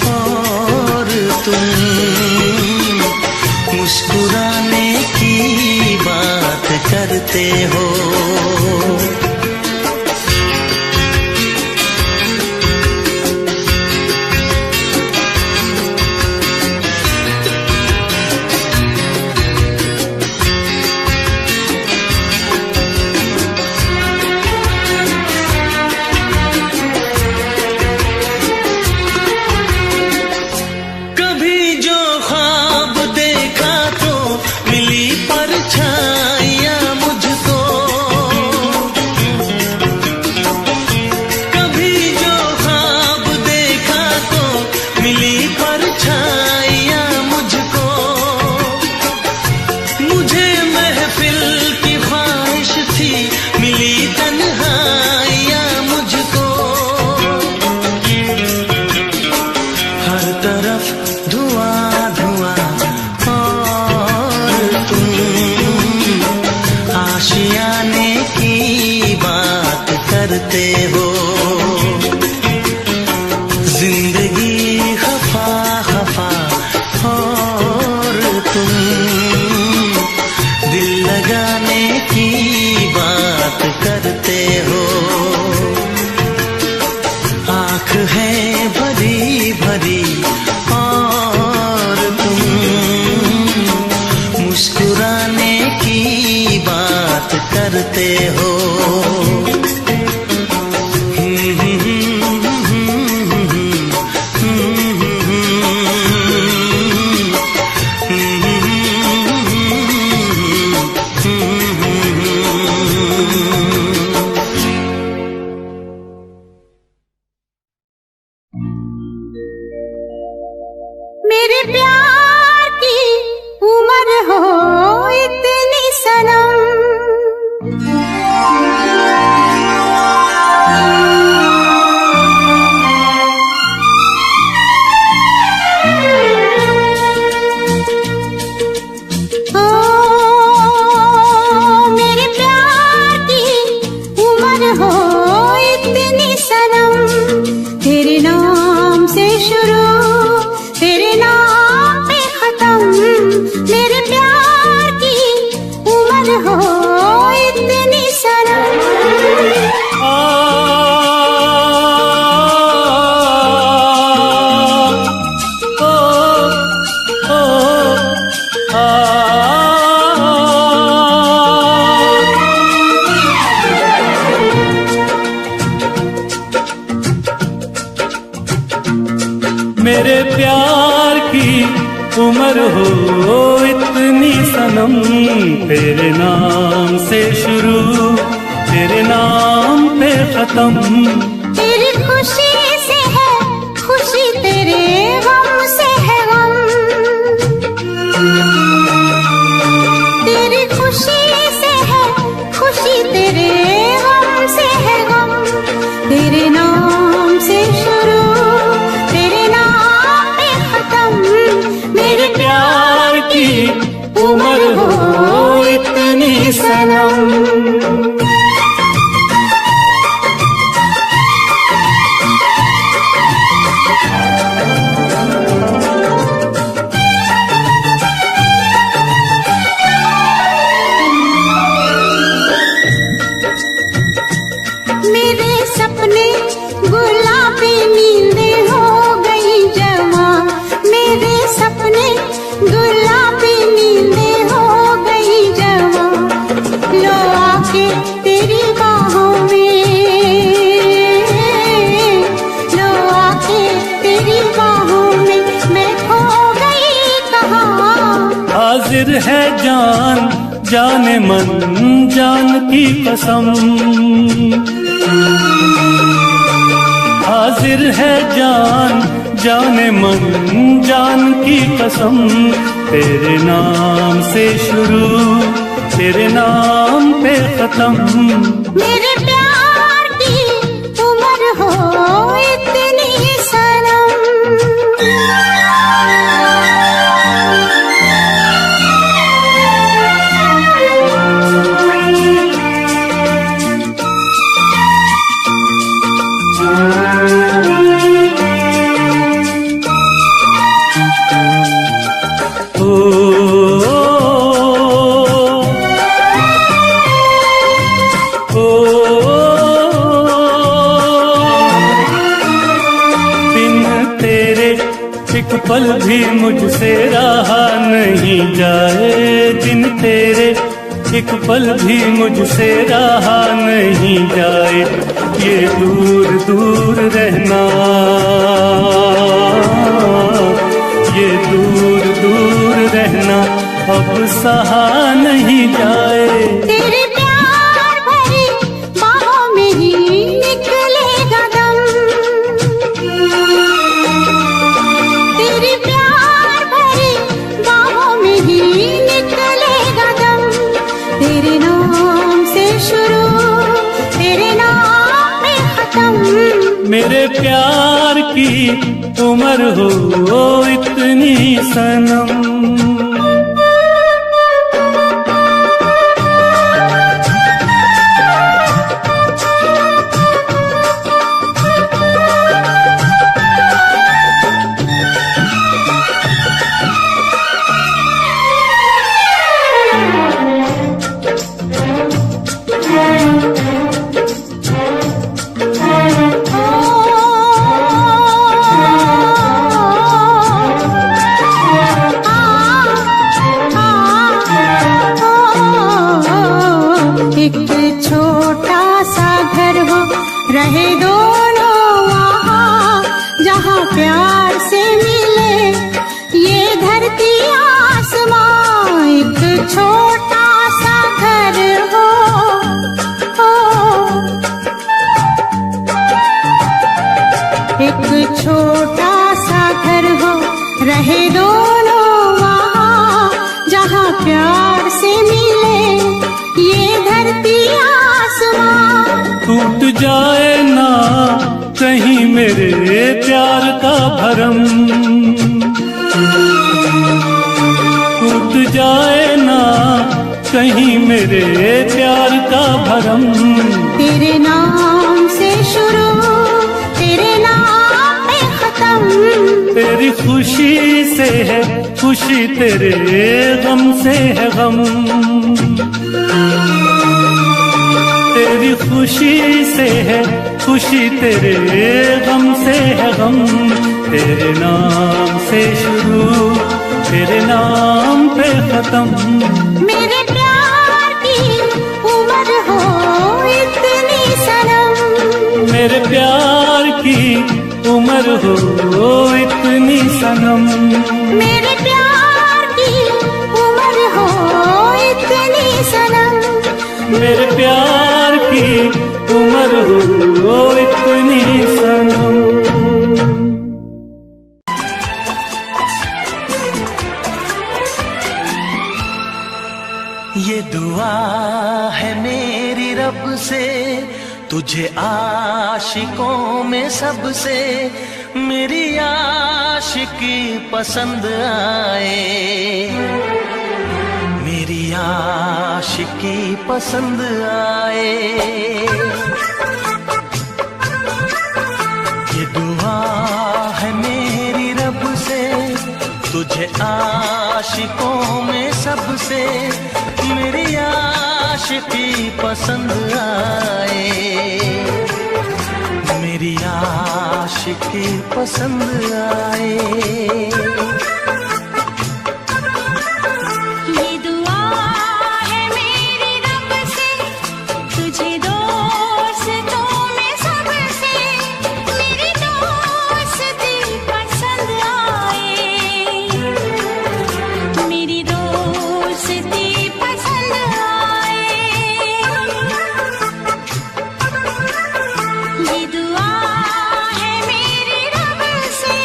और तुम मुस्कुराने की बात करते हो। कभी जो ख्वाब देखा तो मिली परछाइयाँ मुझको। कभी जो ख्वाब देखा तो मिली परछाइयाँ मुझको। मुझे महफिल की ख्वाहिश थी मिली तन्हाइयाँ मुझको। हर तरफ धुआं धुआं और तुम आशियाने की बात करते हो। जिंदगी खफा खफा और तुम दिल लगाने की बात करते हो। आँख है भरी भरी और तुम मुस्कुराने की बात करते हो। उम्र हो इतनी सनम, तेरे नाम से शुरू, तेरे नाम पे खत्म। तेरी खुशी से है खुशी, तेरे गम से है गम। तेरी खुशी से है खुशी, तेरे गम से है गम। तेरे नाम से शुरू, तेरे नाम पे खत्म। मेरे प्यार की उम्र हो इतनी सनम। मेरे सपने गुलाबी, नींदें हो गई जवां। मेरे सपने गुलाबी, नींदें हो गई जवां। लो आके तेरी बाहों में, लो आके तेरी बाहों में, मैं खो गई कहाँ। हाजिर है जान जाने मन जान की कसम, हाजिर है जान जाने मन जान की कसम। तेरे नाम से शुरू, तेरे नाम पे खत्म। मेरे प्यार की उम्र हो इतनी सनम। एक पल भी मुझसे रहा नहीं जाए, दिन तेरे एक पल भी मुझसे रहा नहीं जाए। ये दूर दूर रहना, ये दूर दूर रहना अब सहा नहीं जाए। तेरे प्यार भरी बाहों में ही निकलेगा दम। तेरे प्यार भरी बाहों में ही निकलेगा दम। तेरे नाम से शुरू, तेरे नाम पे खत्म। मेरे प्यार की उम्र हो इतनी सनम। एक छोटा सा घर हो, रहे दोनों वहाँ, जहाँ प्यार से मिले ये धरती आसमां। एक छोटा सा घर हो, एक छोटा सा घर हो, रहे दोनों वहाँ, जहाँ प्यार से मिले ये धरती आसमां। टूट जाए ना कहीं मेरे प्यार का भरम, टूट जाए ना कहीं मेरे प्यार का भरम। तेरे नाम से शुरू, तेरे नाम पे खत्म। तेरी खुशी से है खुशी, तेरे गम से है गम। तेरी खुशी से है खुशी, तेरे गम से है गम। तेरे नाम से शुरू, तेरे नाम पे खत्म। मेरे प्यार की उम्र हो इतनी सनम। मेरे प्यार की उम्र हो इतनी सनम। मेरे प्यार ये दुआ है मेरी रब से, तुझे आशिकों में सबसे मेरी आशिकी पसंद आए, मेरी आशिकी पसंद आए। ये दुआ है मेरी रब से, तुझे आशिकों में सबसे मेरी आशिकी पसंद आए, मेरी आशिकी पसंद आए। ये दुआ है मेरी रब से, तुझे दोस्तों में सबसे मेरी दोस्ती पसंद आए, मेरी दोस्ती पसंद आए। ये दुआ है मेरी रब से।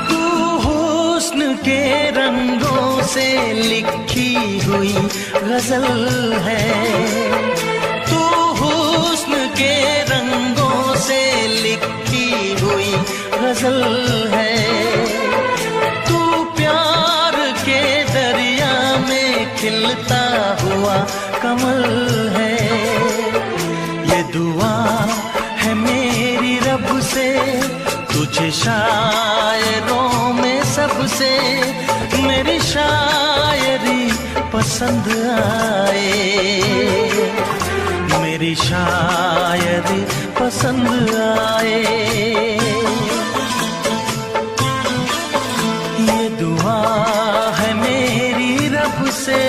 तू हुस्न के रंगों से लिखी हुई गजल है, तू हुस्न के रंगों से लिखी हुई गजल है, तू प्यार के दरिया में खिलता हुआ कमल है। ये दुआ है मेरी रब से, तुझे शायरों में सबसे मेरी शायरी पसंद आए, मेरी शायरी पसंद आए। ये दुआ है मेरी रब से।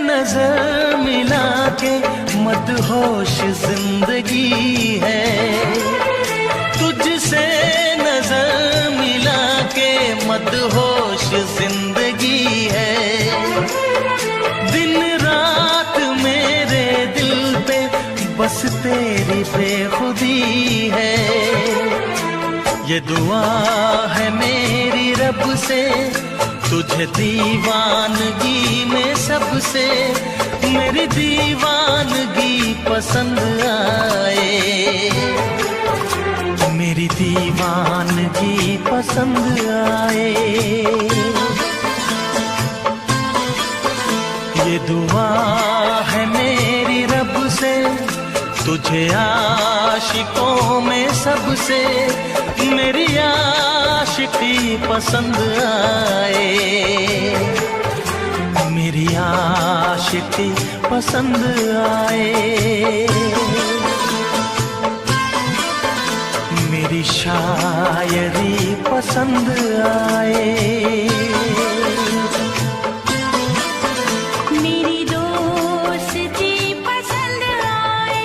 नजर मिला के मदहोश जिंदगी है, तुझसे नजर मिला के मदहोश जिंदगी है। दिन रात मेरे दिल पे बस तेरी बेखुदी है। ये दुआ है मेरी रब से, तुझे दीवानगी में सबसे मेरी दीवानगी पसंद आए, मेरी दीवानगी पसंद आए। ये दुआ है मेरी रब से, तुझे आशिकों में सबसे मेरी आशिकी पसंद आए, मेरी आशिकी पसंद आए, मेरी शायरी पसंद आए, मेरी दोस्ती पसंद आए।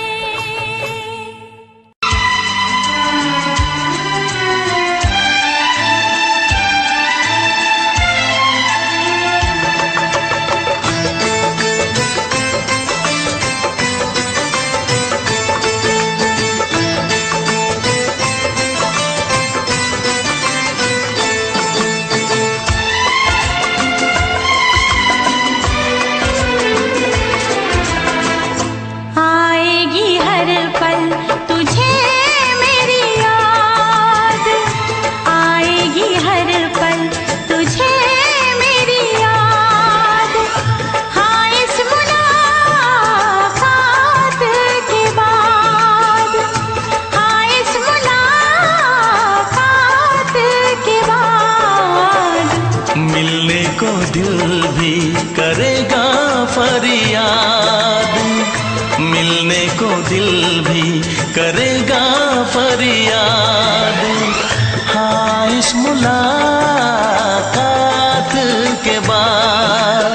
आएगी हर पल तुझे मेरी याद, आएगी हर पल तुझे मेरी याद। हाँ इस मुलाकात के बाद, हाँ इस मुलाकात के बाद मिलने को दिल भी करेगा फरियाद, मिलने को दिल भी करेगा फरियाद। हाँ इस मुलाकात के बाद,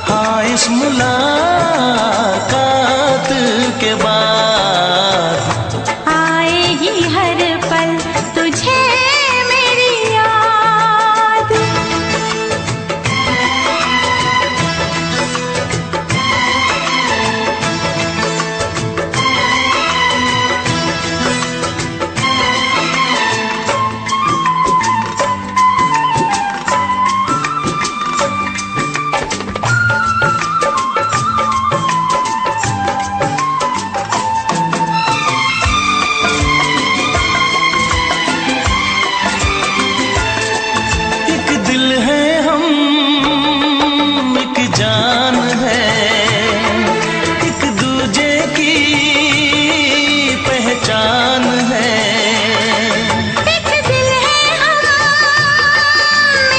हाँ इस मुलाकात के बाद आएगी हर पल तुझे मेरी याद। एक दिल है हम, एक जान है, एक दूजे की पहचान है। एक दिल है हम,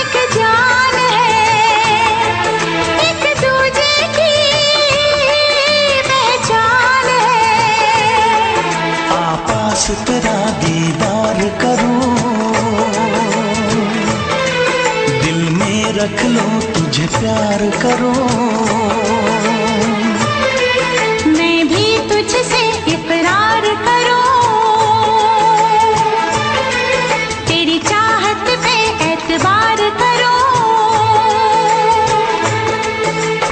एक जान है, एक दूजे की पहचान है। आपास तेरा दीदार करूं, दिल में रख लो तुझे प्यार करूं, मैं भी तुझसे इकरार करूं, तेरी चाहत पे एतबार करूं,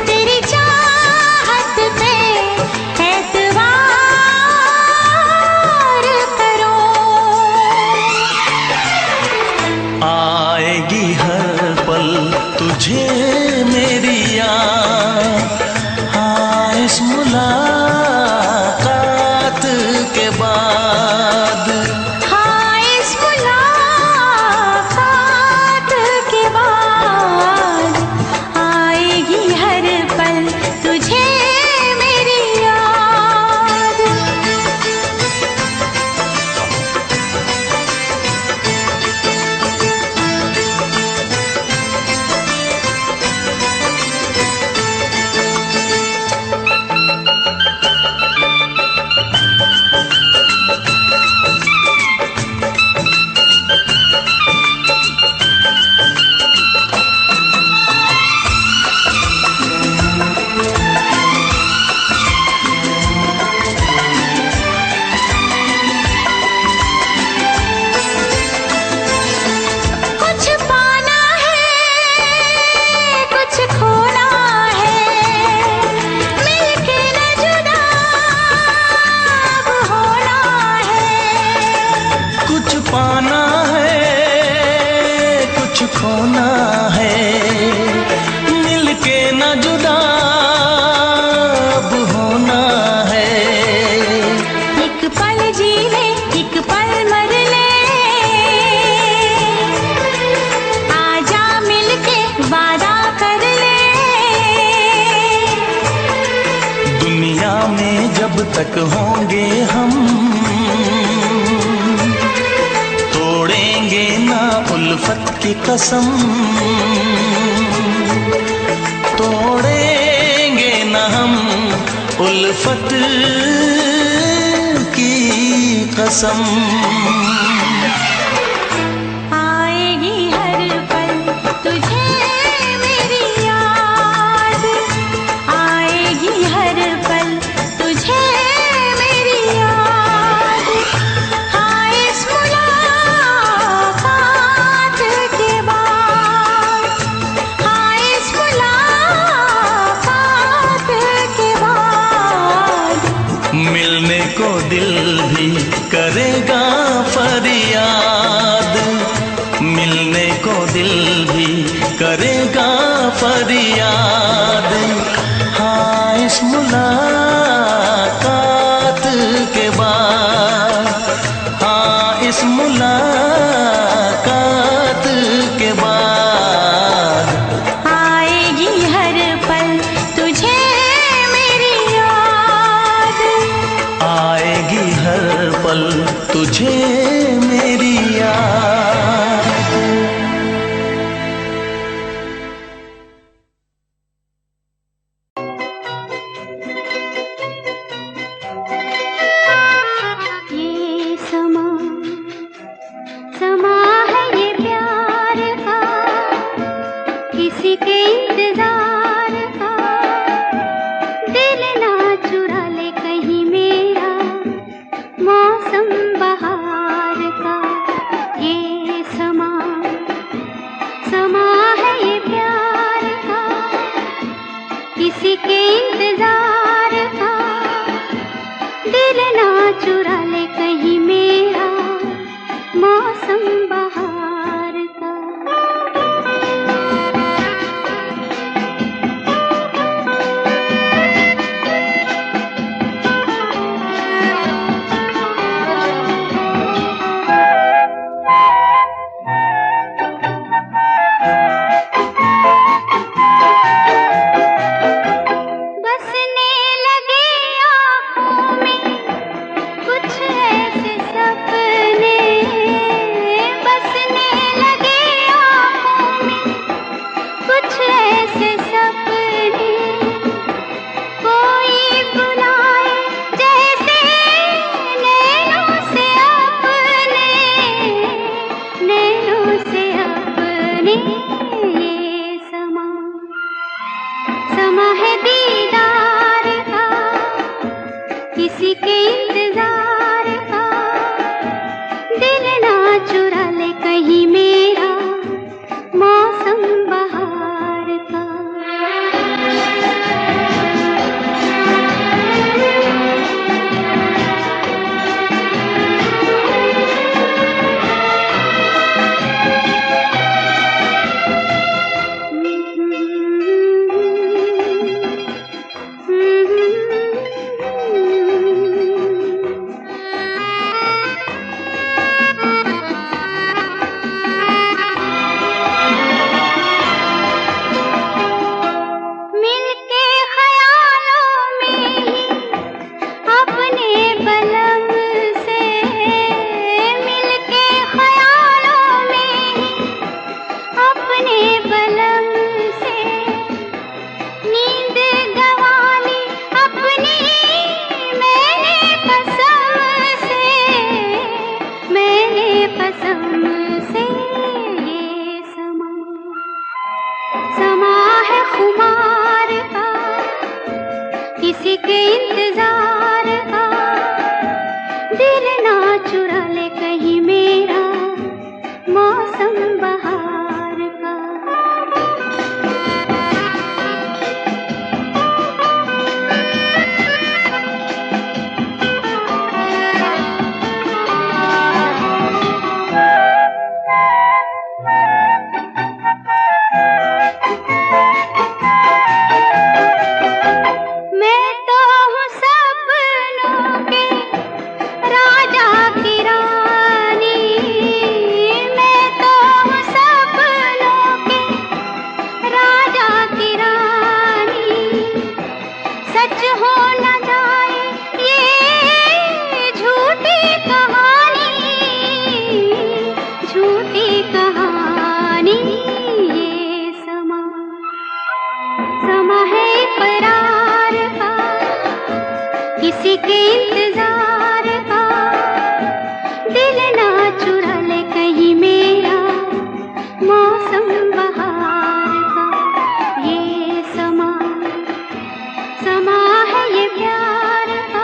तेरी चाहत पे एतबार करूं। आएगी हर पल तुझे मेरी याद। हाँ इस मुलाकात के बाद, हाँ इस मुलाकात के बाद आएगी हर पल तुझे मेरी याद। दुनिया में जब तक होंगे हम, तोड़ेंगे ना उल्फत की कसम, तोड़ेंगे ना हम उल्फत की कसम। आएगी हर पल तुझे मेरी याद, आएगी हर पल तुझे मेरी याद। हाँ इस मुलाकात के बाद, हाँ इस मुलाकात के बाद मिलने को दिल भी करेगा फरियाद, मिलने को दिल भी करेगा फरियाद। हाँ इस मुलाकात के बाद, हाँ इस मुलाकात के बाद आएगी हर पल तुझे मेरी याद, आएगी हर पल तुझे मेरी याद। ये समा समा है ये प्यार का, किसी के इंतजार का। दिल ना चुरा ले कहीं मेरा मौसम बहार का। ये समा समा है ये प्यार का, किसी के इंतजार का। दिल ना चुरा ले कहीं मेरा मौसम बहार का। बसने लगे आँखों में कुछ ऐसे सपने, बसने लगे आँखों में कुछ ऐसे सपने। कोई बुलाए जैसे नैनों से अपने, नैनों से अपने। ये समा समा है दीदार का, किसी के इंतजार का। दिल ना चुरा ले कहीं मेरा मौसम बहार का। मिलके ख्यालों में ही अपने बलम से, मिलके ख्यालों में ही अपने बलम से। नींद गंवा ली अपनी मैंने कसम से, मैंने कसम से। ये समा समा है खुमार का, किसी के इंतजार का। दिल ना चुरा ले कहीं मेरा मौसम बहार का। मैं तो हूँ सपनों किसी के इंतजार का दिल ना चुरा ले कहीं मेरा मौसम बहार का। ये समा समा है ये प्यार का।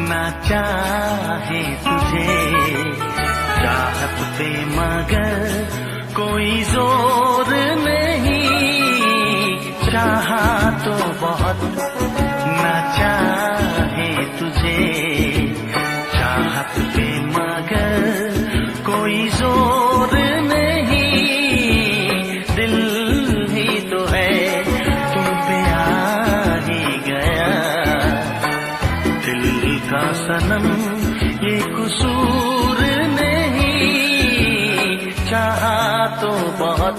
ना चाहे तुझे चाहत पे मगर कोई जोर नहीं। चाहा तो बहुत ना चाहे तुझे चाहत पे मगर कोई जोर नहीं। दिल ही तो है तुम पे आ ही गया। दिल का सनम ये कसूर नहीं। चाहा तो बहुत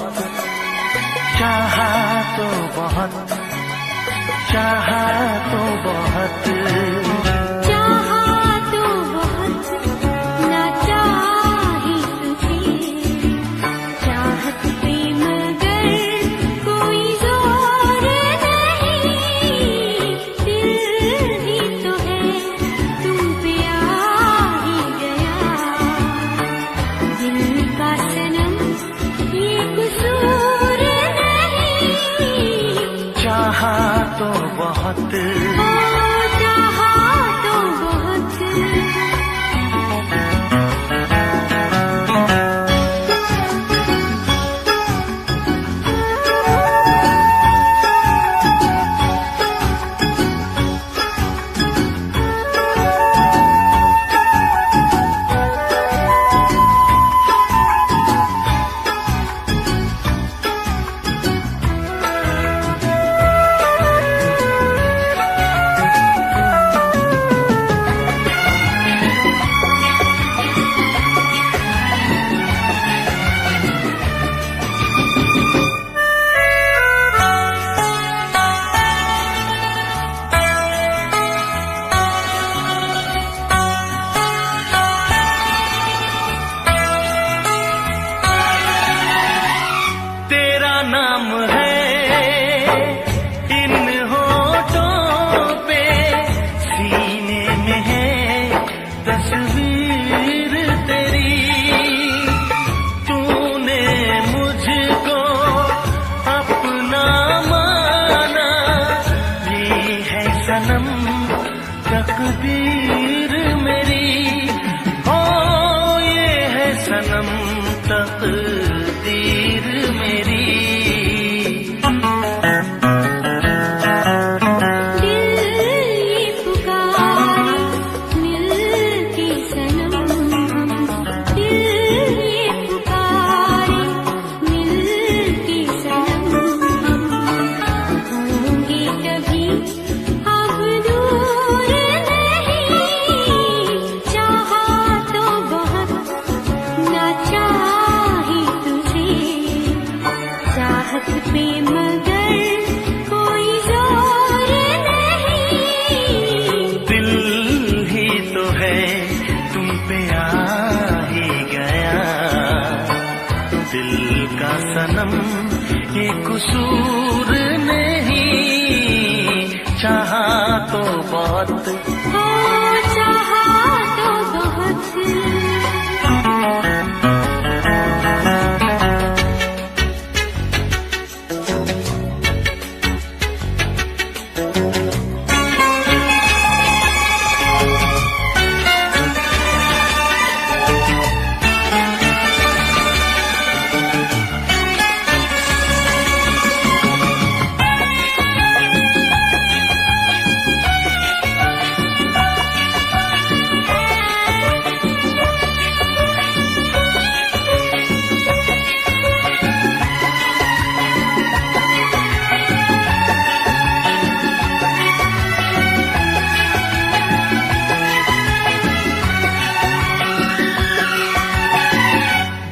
चाहा तो बहुत चाहा तो बहुत चाहा तो बहुत ना चाहे तुझे चाहत पे मगर कोई जोर नहीं। दिल ही तो है तुम पे आ ही गया। दिल का सनम ये कसूर नहीं। चाहा तो बहुत चाहा तो बहुत तेरा नाम है इन होठों पे, सीने में है तस्वीर तेरी। तूने मुझको अपना माना, ये है सनम तकदीर मेरी। ओ ये है सनम तकदीर मेरी। सनम ये कसूर नहीं। चाहा तो बहुत चाहा तो बहुत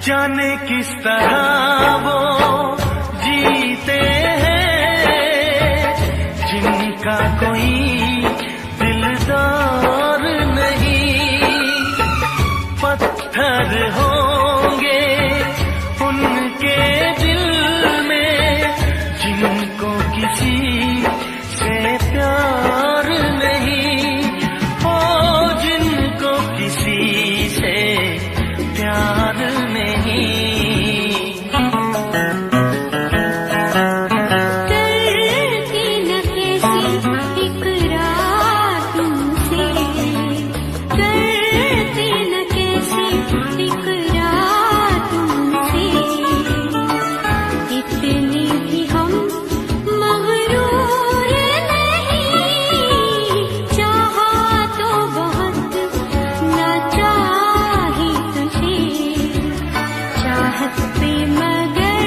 जाने किस तरह वो जीते हैं जिनका कोई दिलदार नहीं। पत्थर होंगे उनके दिल में जिनको किसी से प्यार नहीं। ओ जिनको किसी से प्यार नहीं। करती न कैसी इकरार तुमसे, करती न कैसी इकरार तुमसे। इतने भी हम मगरूर नहीं, चाहा तो बहुत न चाही तुझे। चाहत पे मगर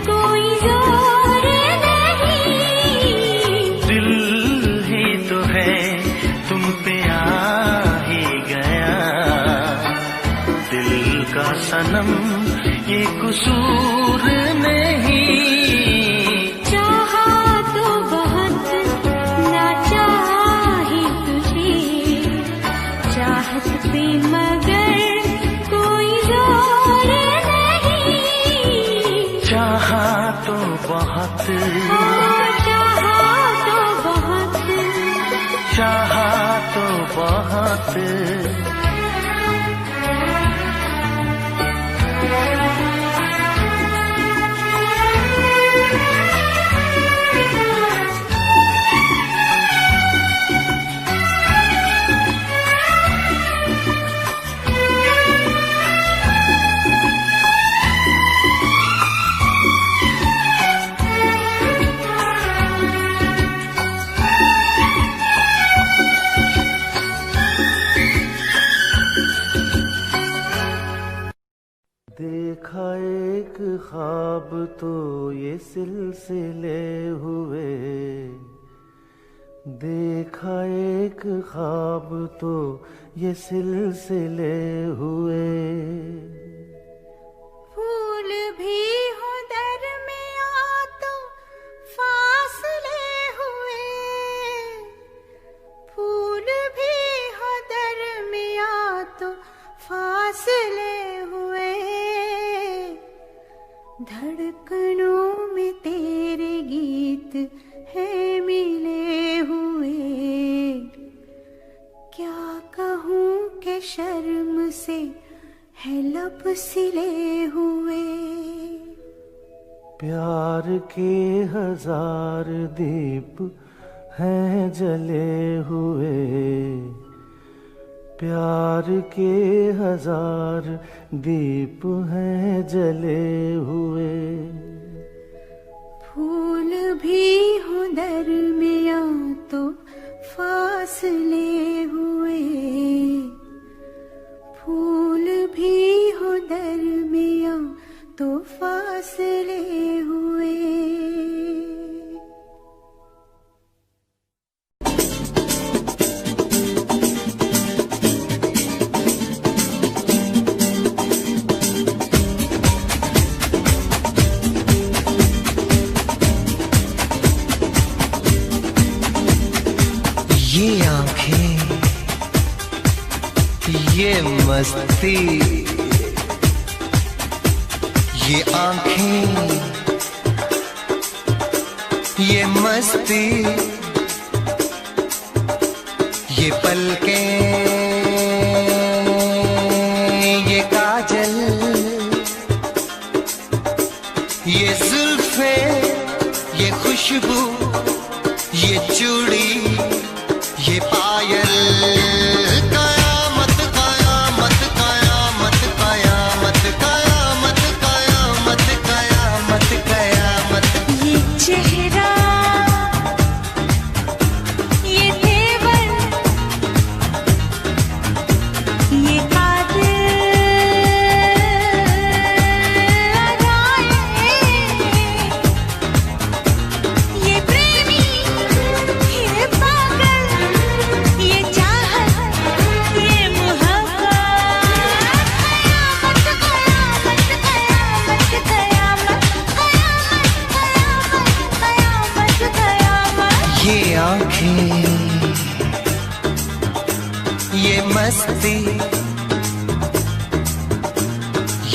कोई जोर नहीं। दिल ही तो है तुम पे आ ही गया। दिल का सनम ये कसूर नहीं। चाहा तो बहुत न चाही तुझे। चाहत पे मगर कोई जोर नहीं। चाहा तो बहुत, चाहा तो बहुत। चाहा तो बहुत। देखा एक ख्वाब तो ये सिलसिले हुए। देखा एक ख्वाब तो ये सिलसिले हुए। फूल भी हो दरमिया तो फासले हुए। फूल भी हो दरमिया तो फासले हुए। धड़कनों में तेरे गीत है मिले हुए। क्या कहूँ कि शर्म से है लब सिले हुए। प्यार के हजार दीप हैं जले हुए। प्यार के हजार दीप हैं जले हुए। फूल भी हो दरमिया तो फासले हुए। फूल भी हो दरमिया तो फासले हुए। ये आंखें, ये मस्ती, ये आंखें, ये मस्ती, ये पलकें, ये काजल, ये जुल्फे, ये खुशबू, ये चूड़ी, ये पायल। कयामत कयामत कयामत कयामत कयामत कयामत कयामत कयामत। ये चेहरा, ये तेवर, ये कातिल अदाएं, ये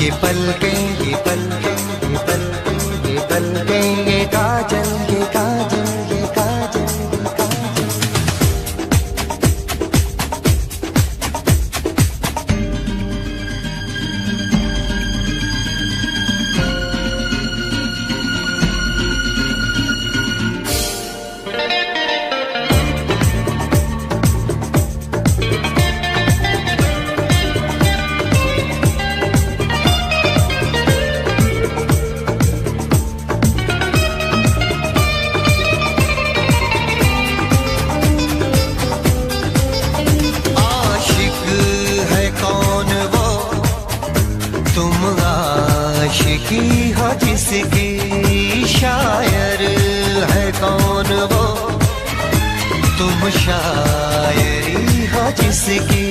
ये पलकें ये पलकें ये पलकें ये पलकें ये काजल ये काजल ये काजल ये काजल। आशिकी हो जिसकी, शायर है कौन वो, तुम शायरी हो जिसकी।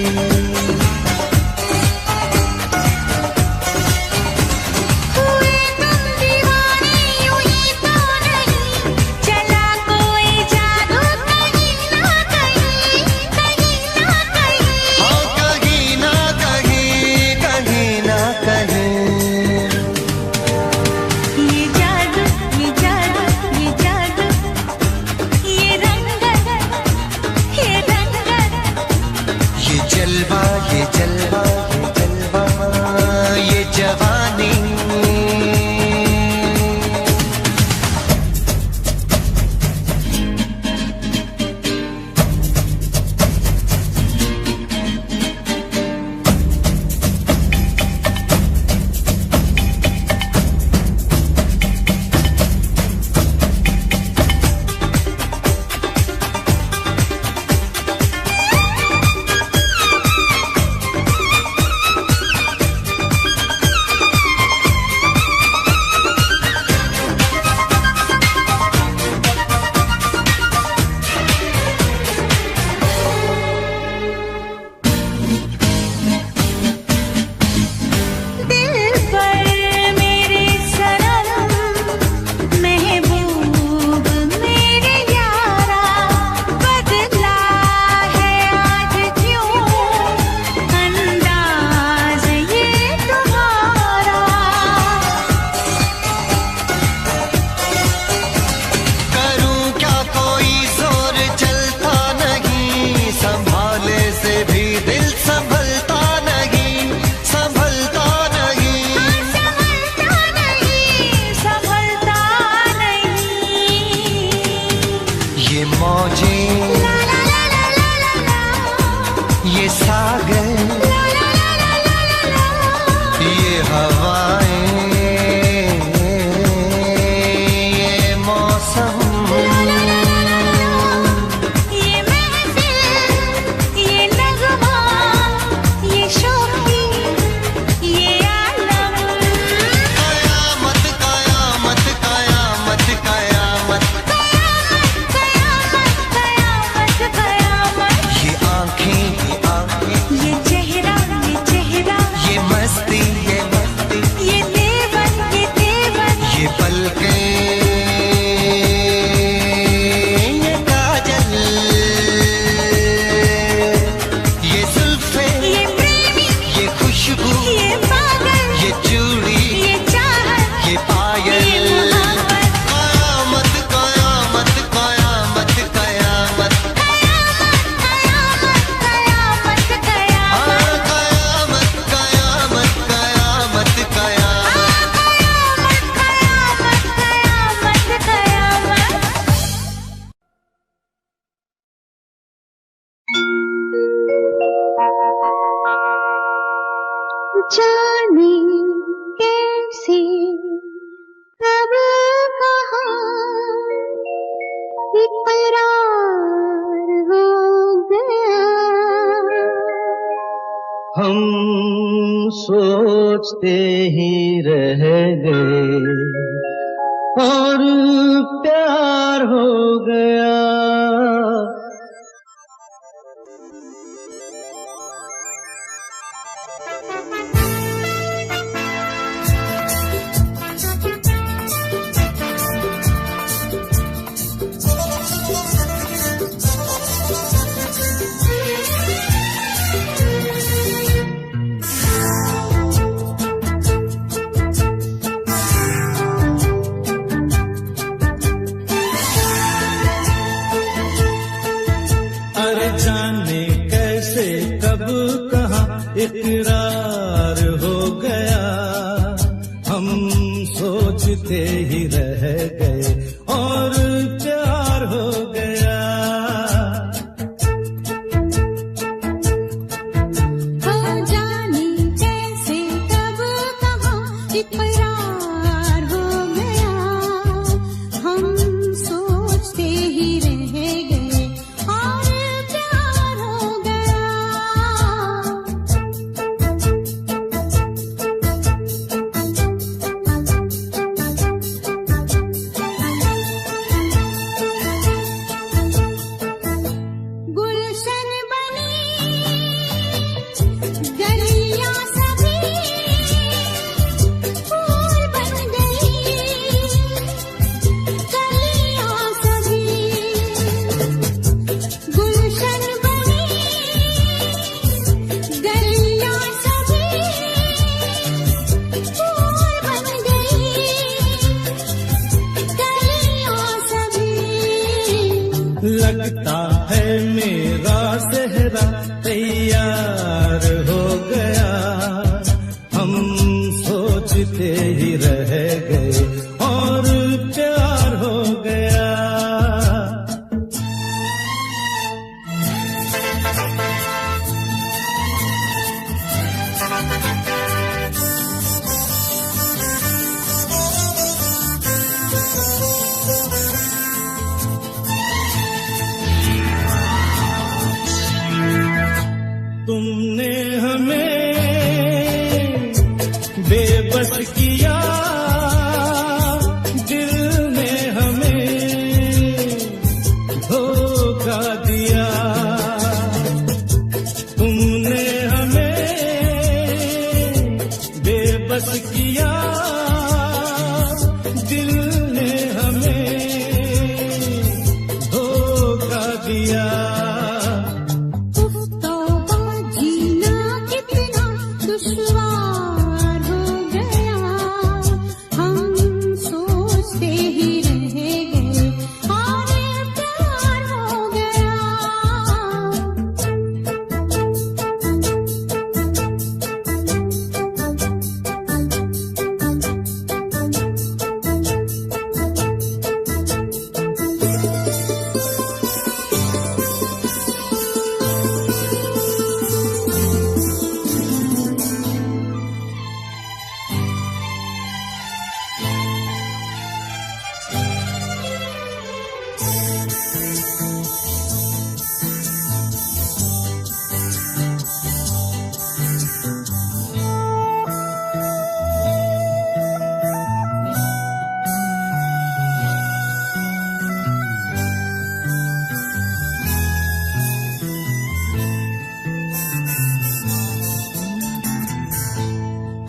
ये सागर ये हवाएं ये मौसम ये महफिल ये नगमा ये शोखी ये आलम। कयामत कयामत कयामत कयामत कयामत कयामत ये आँखें ये चेहरा ये मस्ती ये देवन ये पलकें ये काजल ये जुल्फे ये प्रेमी ये खुशबू ये पागल ये चूड़ी ये चाहत ये पायल ये मोहब्बत। कयामत कयामत कयामत कयामत कयामत कयामत कयामत कयामत कयामत कयामत। कयामत कयामत। जाने कैसे कब कहाँ इकरार हो गया। हम सोचते ही रह गए और प्यार हो गया। सोचते ही रह गए और प्यार हो गया। हो जाने कैसे कब कहाँ इकरार हो गया, हम सोचते ही रह गए और प्यार हो गया। गुलशन बनी गलियां सभी फूल बन गई, गलियां सभी गुलशन बनी गलियां सभी फूल बन गई, गलियां सभी। लगता है मेरा सेहरा तैयार हो गया, हम सोचते ही रह गए और प्यार हो गया। तुमने हमें बेबस किया, दिल ने हमें धोखा दिया। तुमने हमें बेबस किया, दिल ने हमें धोखा दिया। जीना कितना दुश्वार हो गया, हम सोचते ही रह गए और प्यार हो गया।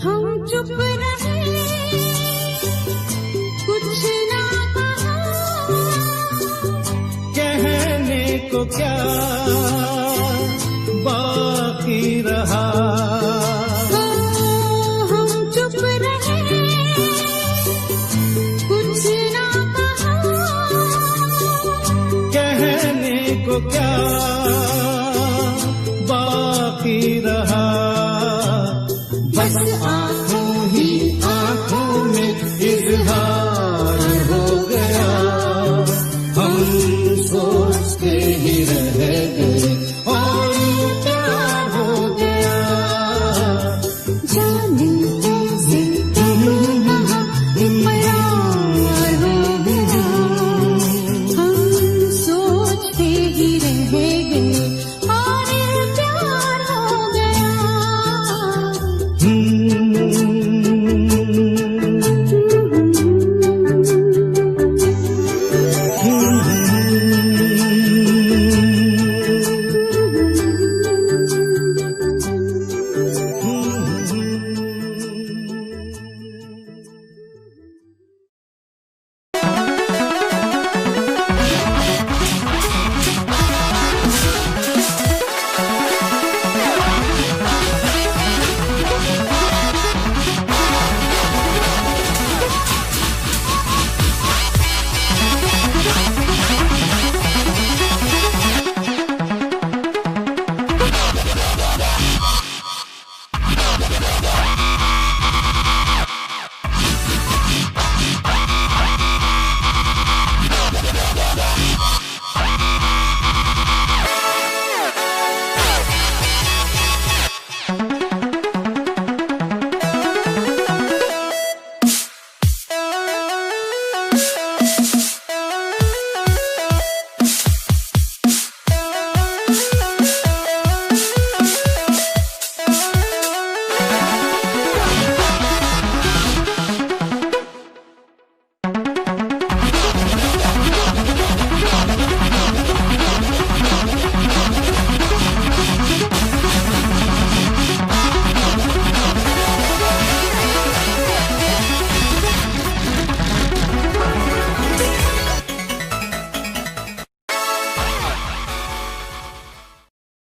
हम चुप रहे, कुछ ना कहा, कहने को क्या बाकी रहा। हम चुप रहे, कुछ ना कहा, कहने को क्या बाकी रहा।